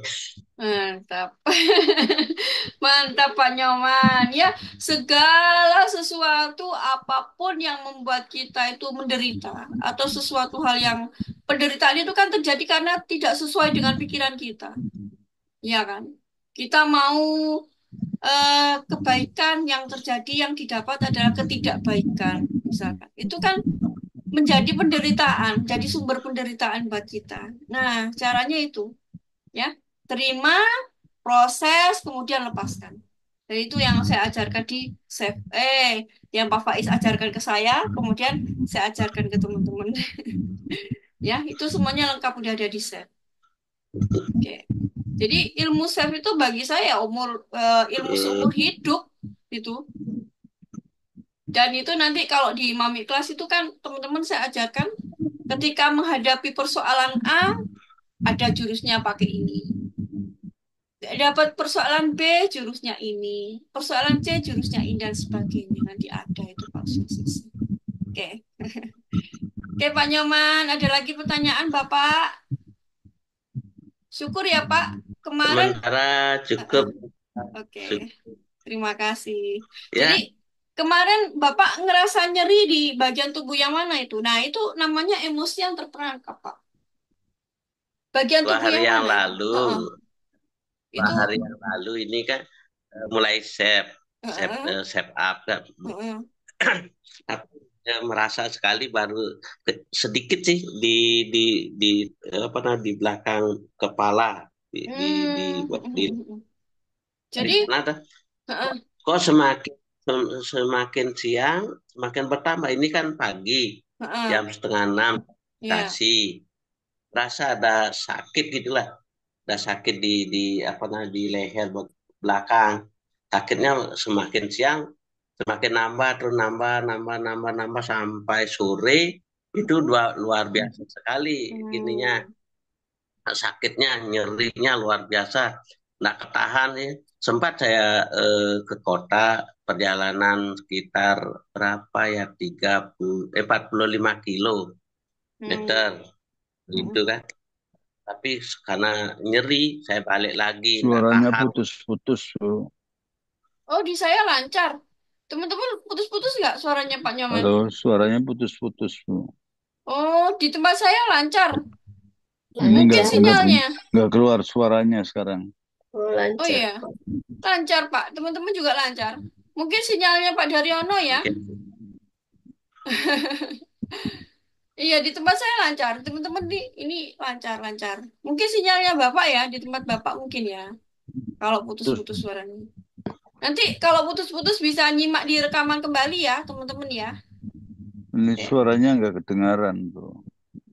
Mantap. Mantap Pak Nyoman. Ya, segala sesuatu apapun yang membuat kita itu menderita atau sesuatu hal yang penderitaan itu kan terjadi karena tidak sesuai dengan pikiran kita. Ya kan? Kita mau kebaikan yang terjadi yang didapat adalah ketidakbaikan, misalkan. Itu kan menjadi penderitaan, jadi sumber penderitaan buat kita. Nah, caranya itu ya, terima, proses, kemudian lepaskan. Dan itu yang saya ajarkan di Save, yang Pak Faiz ajarkan ke saya, kemudian saya ajarkan ke teman-teman. Ya, itu semuanya lengkap udah ada di Save. Oke. Jadi ilmu Save itu bagi saya ilmu seumur Hmm, hidup itu. Dan itu nanti kalau di Mami kelas itu kan teman-teman saya ajarkan ketika menghadapi persoalan A, ada jurusnya pakai ini. Dapat persoalan B, jurusnya ini. Persoalan C, jurusnya ini, dan sebagainya. Nanti ada itu Pak Sukses. Oke. Oke, Pak Nyoman. Ada lagi pertanyaan, Bapak? Syukur ya, Pak. Kemarin, sementara eh, cukup. eh, oke. Terima kasih. Jadi, Ya, kemarin Bapak ngerasa nyeri di bagian tubuh yang mana itu? Nah, itu namanya emosi yang terperangkap, Pak. Bagian dua tubuh hari yang yang mana itu? lalu, Heeh. dua Itu hari yang lalu ini kan mulai heeh, shape up kan. heeh. Aku merasa sekali baru sedikit sih di di apa namanya di belakang kepala di di dari Jadi, sana tuh. heeh, Kok semakin siang semakin bertambah. Ini kan pagi heeh, jam setengah 6 ya. kasih rasa ada sakit gitulah, ada sakit di apa namanya di leher belakang. Sakitnya semakin siang semakin nambah terus nambah sampai sore itu Heeh. luar biasa sekali ininya, Hmm. sakitnya nyerinya luar biasa, nggak ketahan ya. Sempat saya ke kota perjalanan sekitar berapa ya 45 kilometer Hmm. itu Heeh. kan, tapi karena nyeri saya balik lagi nggak Suaranya tahan. putus-putus, Bu. Oh, di saya lancar. Teman-teman putus-putus nggak suaranya Pak Nyoman? Halo, suaranya putus-putus, Bu. Oh, di tempat saya lancar. Ini Mungkin Lancar. sinyalnya. nggak keluar suaranya sekarang. Oh, Oh lancar iya, kok. lancar Pak. Teman-teman juga lancar. Mungkin sinyalnya Pak Daryono ya. Mungkin Iya, di tempat saya lancar. Teman-teman di ini lancar-lancar. Mungkin sinyalnya Bapak ya, di tempat Bapak mungkin ya. Kalau Terus putus-putus suaranya. Nanti kalau putus-putus bisa nyimak di rekaman kembali ya, teman-teman ya. ini Oke. suaranya nggak kedengaran, Bu.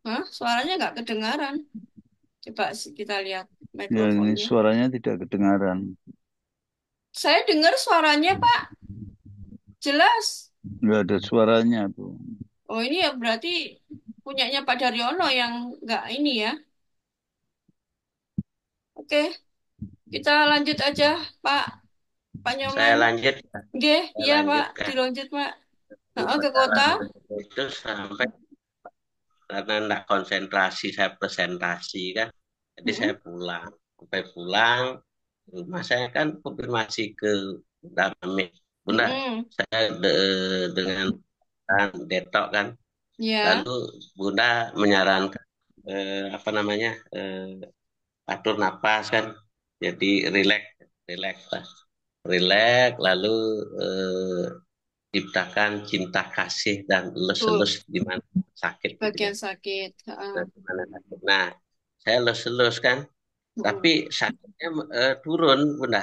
Hah? Suaranya nggak kedengaran. Coba kita lihat Ya, ini mikrofonnya. suaranya tidak kedengaran. Saya dengar suaranya, Pak. Jelas. Nggak ada suaranya, Bu. Oh, ini ya berarti punyanya Pak Daryono yang nggak ini ya. Oke, kita lanjut aja, Pak. Pak saya Nyoman. lanjut, Oke, saya iya, Pak. lanjutkan Dilanjut, Pak. di Ke kota. perjalanan itu sampai karena enggak konsentrasi saya presentasi kan, jadi saya Mm-mm. pulang. Sampai pulang rumah saya kan konfirmasi ke Bunda Mami, Bunda Mm-mm. saya dengan detok kan, Ya, lalu Bunda menyarankan apa namanya atur napas kan, jadi rileks, rileks lah, rileks lalu eh, ciptakan cinta kasih dan tuh elus-elus di mana sakit gitu kan. bagian sakit. Di mana sakit. Nah, saya elus-elus kan, Mm-mm. tapi sakitnya turun, Bunda.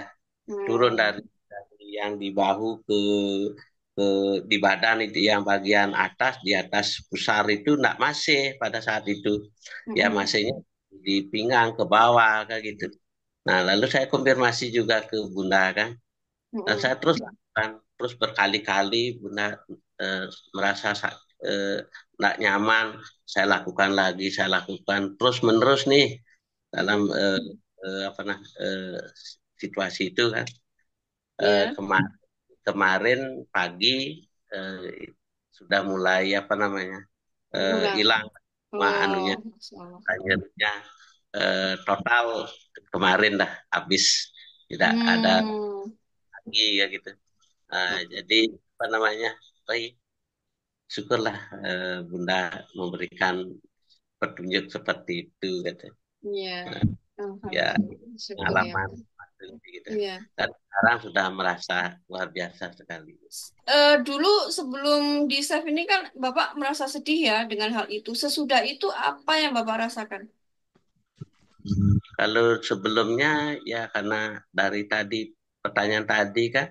Turun Hmm. dari yang di bahu ke di badan itu yang bagian atas, di atas pusar itu enggak masih pada saat itu. Ya Mm-mm. masihnya di pinggang ke bawah kayak gitu. Nah, lalu saya konfirmasi juga ke Bunda kan. Dan Mm-mm. saya terus lakukan, terus berkali-kali Bunda eh, merasa nggak nyaman, saya lakukan terus menerus nih dalam Mm-mm. apa nah situasi itu kan. Ya, Kemarin pagi eh, sudah mulai apa namanya ulang. hilang anunya, Oh, salah. akhirnya total kemarin dah habis, tidak ada Hmm. lagi ya gitu. Jadi apa namanya, baik, syukurlah Bunda memberikan petunjuk seperti itu gitu. Ya, Nah, ya alhamdulillah. Syukur ya, pengalaman Pak. gitu. Iya. Dan sekarang sudah merasa luar biasa sekali. Dulu sebelum di save ini kan Bapak merasa sedih ya dengan hal itu. Sesudah itu apa yang Bapak rasakan? Kalau sebelumnya ya karena dari tadi pertanyaan tadi kan,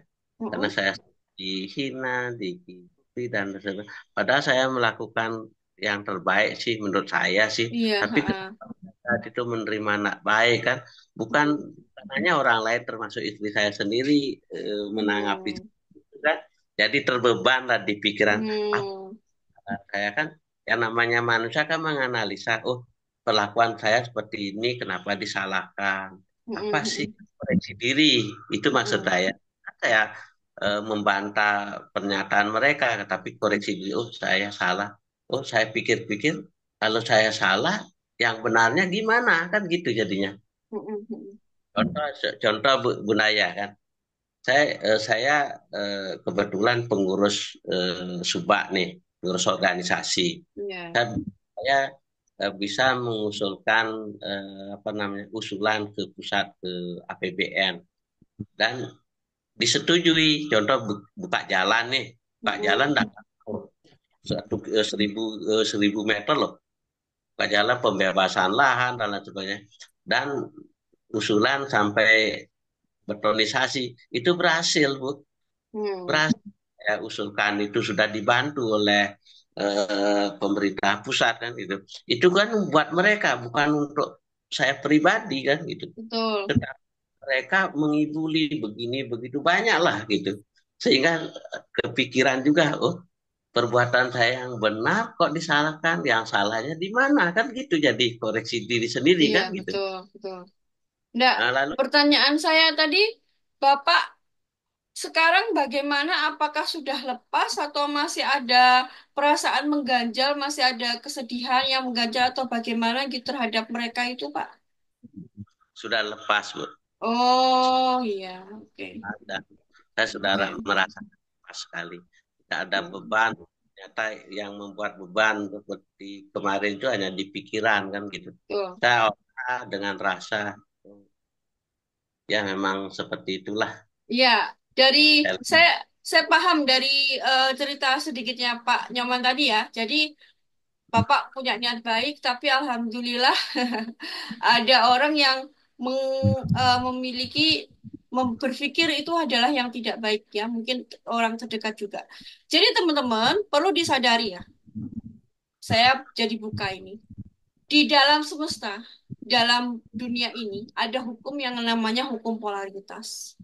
karena Mm-mm. saya dihina, diikuti dan sebagainya. Padahal saya melakukan yang terbaik sih menurut saya sih. Iya, Tapi ha-ha. saat itu menerima anak baik kan, bukan Mm-mm. hanya orang lain termasuk istri saya sendiri menanggapi Hmm. itu kan. Jadi terbeban lah di pikiran. Hmm. Saya kan yang namanya manusia kan menganalisa, oh perlakuan saya seperti ini, kenapa disalahkan? Apa sih Mm-mm. koreksi diri? Itu maksud Mm-mm. saya. Saya membantah pernyataan mereka, tapi koreksi diri, oh saya salah. Oh saya pikir-pikir, kalau saya salah, yang benarnya gimana? Kan gitu jadinya. Mm-mm. Contoh, contoh Bunda ya kan. Saya kebetulan pengurus Subak nih, pengurus organisasi. Iya. Dan saya bisa mengusulkan apa namanya usulan ke pusat ke APBN dan disetujui. Contoh buka jalan nih, buka jalan Mm-mm. dapat 1000 meter loh, buka jalan pembebasan lahan dan lain sebagainya. Dan usulan sampai betonisasi itu berhasil, Bu. Hmm. Berhasil. Ya, usulkan itu sudah dibantu oleh pemerintah pusat kan gitu. Itu kan buat mereka, bukan untuk saya pribadi kan gitu. Betul. Tetapi mereka mengibuli begini begitu banyak lah gitu. Sehingga kepikiran juga, oh perbuatan saya yang benar kok disalahkan, yang salahnya di mana kan gitu. Jadi koreksi diri sendiri Iya, kan gitu. betul, betul. Nggak, Nah, lalu pertanyaan saya tadi, Bapak sekarang bagaimana? Apakah sudah lepas atau masih ada perasaan mengganjal, masih ada kesedihan yang mengganjal atau bagaimana gitu terhadap mereka itu, Pak? sudah lepas, Bu. Oh, iya, oke. Ada. Saya sudah Oke. merasa lepas sekali. Tidak ada Hmm, beban. Ternyata yang membuat beban seperti kemarin itu hanya di pikiran kan gitu. betul. Saya dengan rasa ya memang seperti itulah. Iya, dari saya saya paham dari cerita sedikitnya Pak Nyoman tadi ya. Jadi Bapak punya niat baik, tapi alhamdulillah ada orang yang memiliki berpikir itu adalah yang tidak baik ya. Mungkin orang terdekat juga. Jadi teman-teman perlu disadari ya. Saya jadi buka ini. Di dalam semesta, dalam dunia ini ada hukum yang namanya hukum polaritas.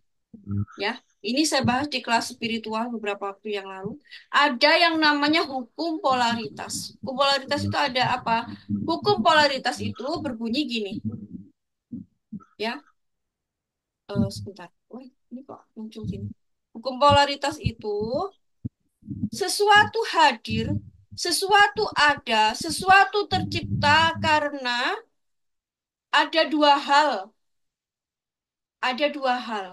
Ya, ini saya bahas di kelas spiritual beberapa waktu yang lalu. Ada yang namanya hukum polaritas. Hukum polaritas itu ada apa? Hukum polaritas itu berbunyi gini, ya. Sebentar. Wah, ini kok muncul gini. Hukum polaritas itu sesuatu hadir, sesuatu ada, sesuatu tercipta karena ada dua hal, ada dua hal.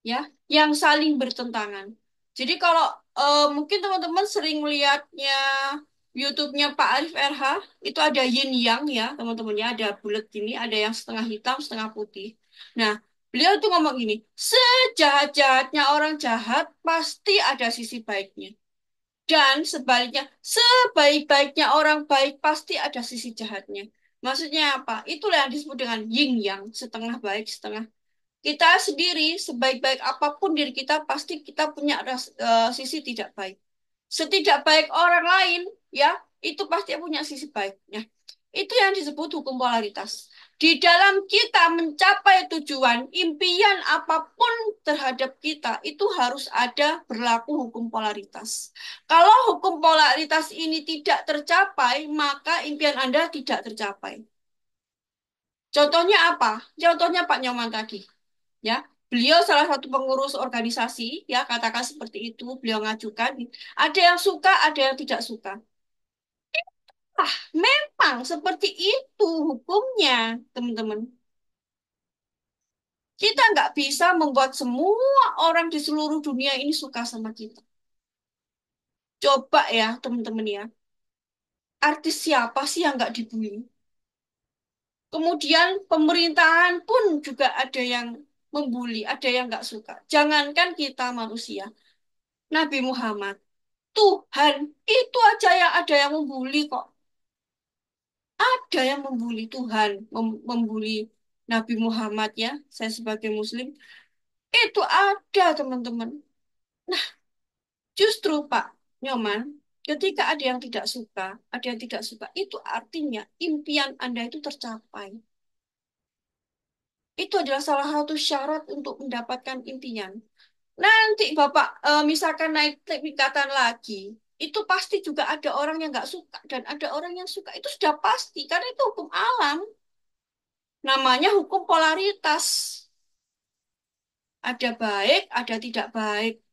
Ya, yang saling bertentangan. Jadi kalau mungkin teman-teman sering melihatnya YouTube-nya Pak Arif RH, itu ada yin yang ya, teman-temannya ada bulat gini, ada yang setengah hitam, setengah putih. Nah, beliau tuh ngomong gini, sejahat-jahatnya orang jahat pasti ada sisi baiknya. Dan sebaliknya, sebaik-baiknya orang baik pasti ada sisi jahatnya. Maksudnya apa? Itulah yang disebut dengan yin yang, setengah baik, setengah kita sendiri, sebaik-baik apapun diri kita, pasti kita punya sisi tidak baik. Setidak baik orang lain, ya, itu pasti punya sisi baiknya. Itu yang disebut hukum polaritas. Di dalam kita mencapai tujuan, impian apapun terhadap kita, itu harus ada berlaku hukum polaritas. Kalau hukum polaritas ini tidak tercapai, maka impian Anda tidak tercapai. Contohnya apa? Contohnya Pak Nyoman tadi. Ya, beliau salah satu pengurus organisasi, ya katakan seperti itu, beliau ngajukan. Ada yang suka, ada yang tidak suka. Ah, memang seperti itu hukumnya, teman-teman. Kita nggak bisa membuat semua orang di seluruh dunia ini suka sama kita. Coba ya, teman-teman ya. Artis siapa sih yang nggak dibully? Kemudian pemerintahan pun juga ada yang membuli, ada yang nggak suka. Jangankan kita manusia, Nabi Muhammad. Tuhan itu aja yang ada yang membuli kok. Ada yang membuli Tuhan, membuli Nabi Muhammad ya. Saya sebagai Muslim itu ada teman-teman. Nah, justru Pak Nyoman, ketika ada yang tidak suka, ada yang tidak suka, itu artinya impian Anda itu tercapai. Itu adalah salah satu syarat untuk mendapatkan impian. Nanti Bapak misalkan naik tingkatan lagi, itu pasti juga ada orang yang nggak suka dan ada orang yang suka. Itu sudah pasti karena itu hukum alam. Namanya hukum polaritas. Ada baik, ada tidak baik.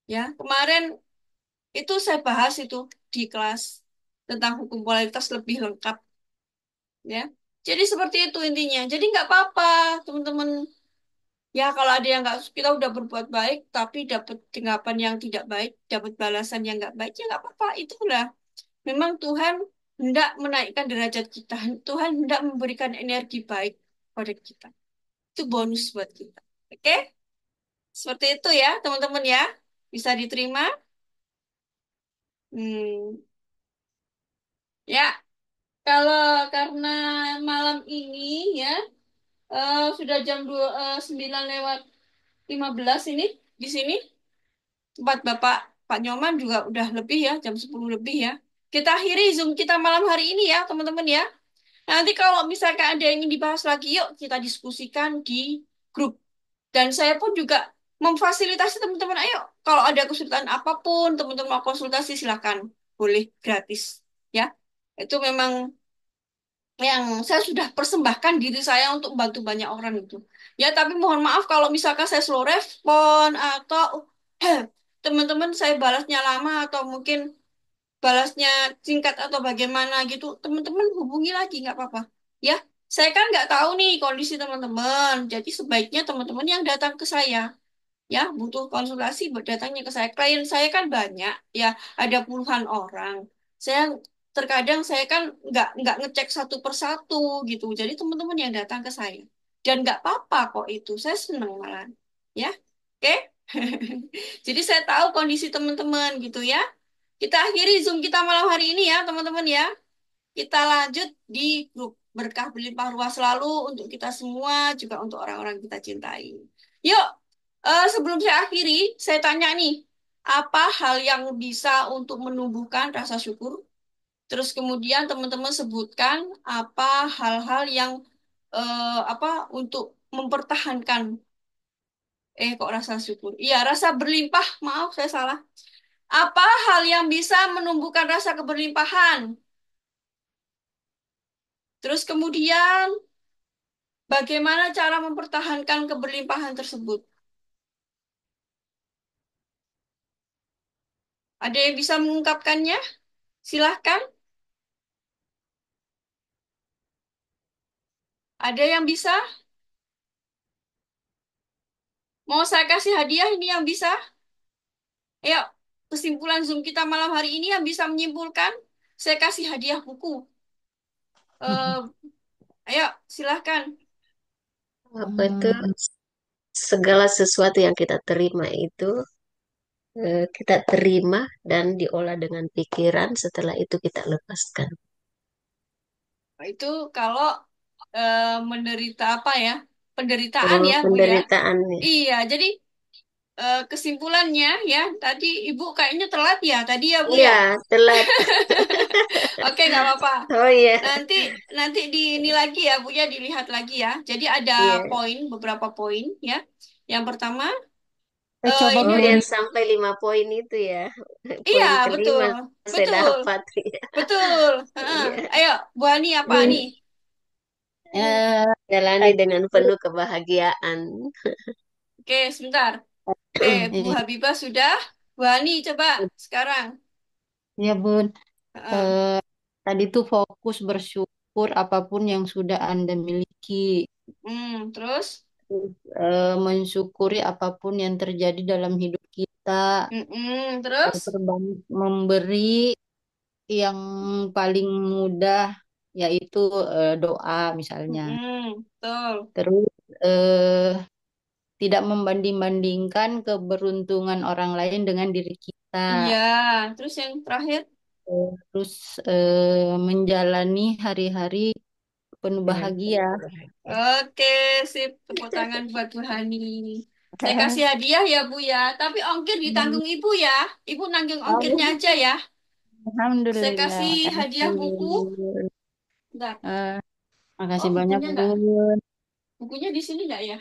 Ya, kemarin itu saya bahas itu di kelas tentang hukum polaritas lebih lengkap. Ya, jadi seperti itu intinya. Jadi nggak apa-apa, teman-teman. Ya, kalau ada yang nggak, kita udah berbuat baik, tapi dapat tanggapan yang tidak baik, dapat balasan yang nggak baik, ya nggak apa-apa. Itulah. Memang Tuhan hendak menaikkan derajat kita. Tuhan hendak memberikan energi baik pada kita. Itu bonus buat kita. Oke? Seperti itu ya, teman-teman ya. Bisa diterima? Hmm. Ya, kalau karena malam ini ya sudah jam 9 lewat 15 ini di sini tempat Bapak Pak Nyoman juga udah lebih ya, jam 10 lebih ya. Kita akhiri Zoom kita malam hari ini ya, teman-teman ya. Nanti kalau misalkan ada yang ingin dibahas lagi, yuk kita diskusikan di grup. Dan saya pun juga memfasilitasi teman-teman. Ayo, kalau ada kesulitan apapun, teman-teman mau konsultasi silakan, boleh gratis ya. Itu memang yang saya sudah persembahkan diri saya untuk membantu banyak orang itu. Ya, tapi mohon maaf kalau misalkan saya slow respon atau teman-teman saya balasnya lama atau mungkin balasnya singkat atau bagaimana gitu, teman-teman hubungi lagi nggak apa-apa. Ya, saya kan nggak tahu nih kondisi teman-teman. Jadi sebaiknya teman-teman yang datang ke saya ya butuh konsultasi berdatangnya ke saya. Klien saya kan banyak ya, ada puluhan orang. Saya terkadang saya kan nggak ngecek satu persatu gitu. Jadi teman-teman yang datang ke saya dan nggak apa-apa kok itu. Saya seneng malah ya. Oke. Jadi saya tahu kondisi teman-teman gitu ya. Kita akhiri Zoom kita malam hari ini ya teman-teman ya. Kita lanjut di grup berkah berlimpah ruah selalu untuk kita semua juga untuk orang-orang kita cintai. Yuk, sebelum saya akhiri, saya tanya nih, apa hal yang bisa untuk menumbuhkan rasa syukur? Terus kemudian teman-teman sebutkan apa hal-hal yang apa untuk mempertahankan kok rasa syukur? Iya, rasa berlimpah. Maaf, saya salah. Apa hal yang bisa menumbuhkan rasa keberlimpahan? Terus kemudian bagaimana cara mempertahankan keberlimpahan tersebut? Ada yang bisa mengungkapkannya? Silahkan. Ada yang bisa? Mau saya kasih hadiah ini yang bisa? Ayo, kesimpulan Zoom kita malam hari ini yang bisa menyimpulkan, saya kasih hadiah buku. Eh, ayo, silahkan. Apa itu segala sesuatu yang kita terima itu kita terima dan diolah dengan pikiran, setelah itu kita lepaskan. Itu kalau menderita apa ya? Penderitaan Oh, ya, Bu ya. penderitaan nih. Iya, jadi kesimpulannya ya, tadi Ibu kayaknya telat ya, tadi ya Bu Iya, ya. telat. Oke, nggak apa-apa. Oh iya, Nanti nanti di ini lagi ya, Bu ya, dilihat lagi ya. Jadi ada iya. poin, beberapa poin ya. Yang pertama, Saya coba ini Oh, Bu. yang sampai 5 poin itu ya. iya Poin betul, kelima saya betul, dapat. Iya. betul. Heeh. Iya. Ayo, Bu Ani apa nih? Eh, Jalani dengan penuh kebahagiaan. Oke, sebentar. Oke, Bu eh, Habibah sudah. Bu Ani coba sekarang. ya Bun. Heeh. Eh, Tadi tuh fokus bersyukur apapun yang sudah Anda miliki. Terus, Terus, mensyukuri apapun yang terjadi dalam hidup kita. terus, Memberi yang paling mudah yaitu doa misalnya. betul. Terus tidak membanding-bandingkan keberuntungan orang lain dengan diri kita. Iya, terus yang terakhir. Terus menjalani hari-hari penuh Dengan bahagia. penuh kebahagiaan. Oke, sip. Tepuk tangan buat Bu Hani. Saya kasih hadiah ya, Bu ya. Tapi ongkir ditanggung Ibu ya. Ibu nanggung ongkirnya aja ya. Saya Alhamdulillah, kasih hadiah buku. makasih. Bentar. Eh, Oh, Makasih banyak, bukunya enggak? Bun. Bukunya di sini enggak ya?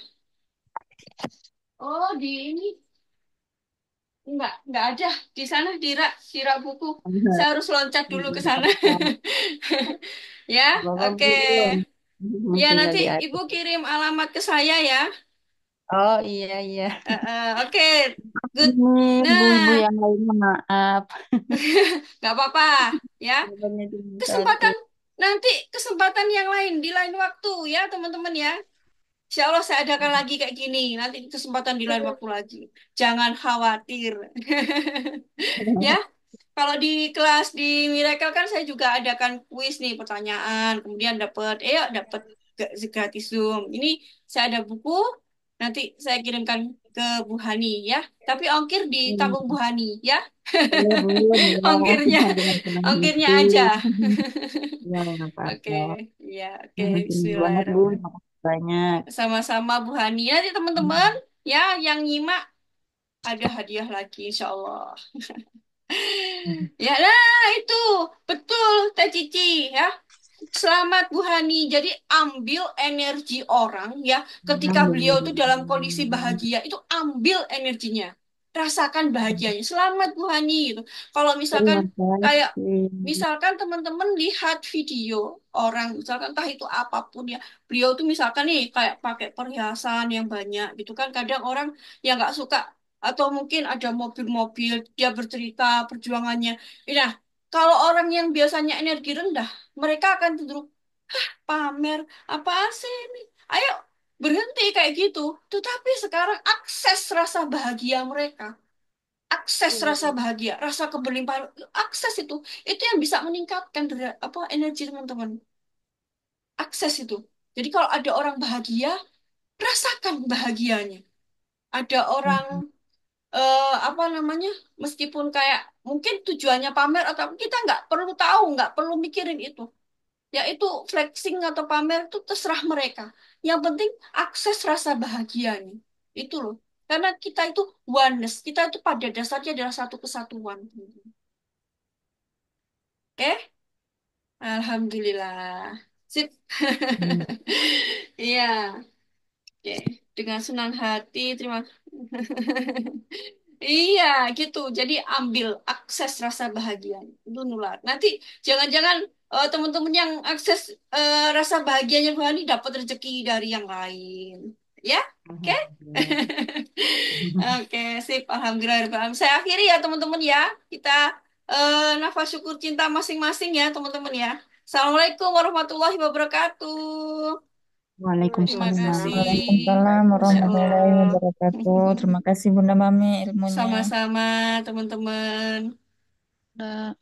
Oh, di ini. Enggak ada. Di sana, di rak buku. Saya harus loncat dulu ke sana. Ya, Bapak oke. belum Ya, tinggal nanti di Ibu atas. kirim alamat ke saya ya. Oh iya iya. Oke, good. Ini ibu-ibu Nah, yang lainnya maaf. nggak apa-apa ya. Jawabannya cuma satu. Kesempatan nanti kesempatan yang lain di lain waktu ya teman-teman ya. Insya Allah saya adakan lagi kayak gini. Nanti kesempatan di lain waktu lagi. Jangan khawatir. Ya, Kalau di kelas di Miracle kan saya juga adakan kuis nih, pertanyaan, kemudian dapat gratis Zoom. Ini saya ada buku, nanti saya kirimkan ke Bu Hani ya. Tapi ongkir ditanggung Bu Hani ya. Iya, Bu. Ya, Ongkirnya, dengan senang ongkirnya hati. aja. Ya, nggak Oke, apa-apa. ya, oke. Thank you banget, Bu. Bismillahirrahmanirrahim. Terima kasih banyak. Sama-sama Bu Hani. Nanti teman-teman ya yang nyimak ada hadiah lagi, insya Allah. Ya, nah itu betul Teh Cici ya. Selamat Bu Hani. Jadi ambil energi orang ya. Ketika beliau itu dalam kondisi bahagia, itu ambil energinya. Rasakan bahagianya. Selamat Bu Hani gitu. Kalau misalkan Terima kayak kasih. misalkan teman-teman lihat video orang, misalkan entah itu apapun ya, beliau tuh misalkan nih kayak pakai perhiasan yang banyak gitu kan. Kadang orang yang nggak suka atau mungkin ada mobil-mobil, dia bercerita perjuangannya. Nah, kalau orang yang biasanya energi rendah, mereka akan cenderung pamer apa sih ini? Ayo berhenti kayak gitu. Tetapi sekarang akses rasa bahagia mereka, akses rasa bahagia, rasa keberlimpahan, akses itu yang bisa meningkatkan apa energi teman-teman. Akses itu. Jadi kalau ada orang bahagia, rasakan bahagianya. Ada orang apa namanya? Meskipun kayak mungkin tujuannya pamer atau apa, kita nggak perlu tahu, nggak perlu mikirin itu. Yaitu flexing atau pamer itu terserah mereka. Yang penting akses rasa bahagianya. Itu loh. Karena kita itu oneness. Kita itu pada dasarnya adalah satu kesatuan. Oke? Alhamdulillah. Sip. Hmm. Iya. Oke. Dengan senang hati. Terima Iya, gitu. Jadi ambil akses rasa bahagia. Itu nular. Nanti jangan-jangan teman-teman yang akses rasa bahagianya Bu Hani dapat rezeki dari yang lain. Ya? Oke? Alhamdulillah. Oke, sip. Alhamdulillah. Saya akhiri ya teman-teman ya. Kita nafas syukur cinta masing-masing ya teman-teman ya. Assalamualaikum warahmatullahi wabarakatuh. Terima Waalaikumsalam. kasih. Waalaikumsalam Insya warahmatullahi Allah. wabarakatuh. Terima kasih Bunda Mami ilmunya. Sama-sama teman-teman. Dah.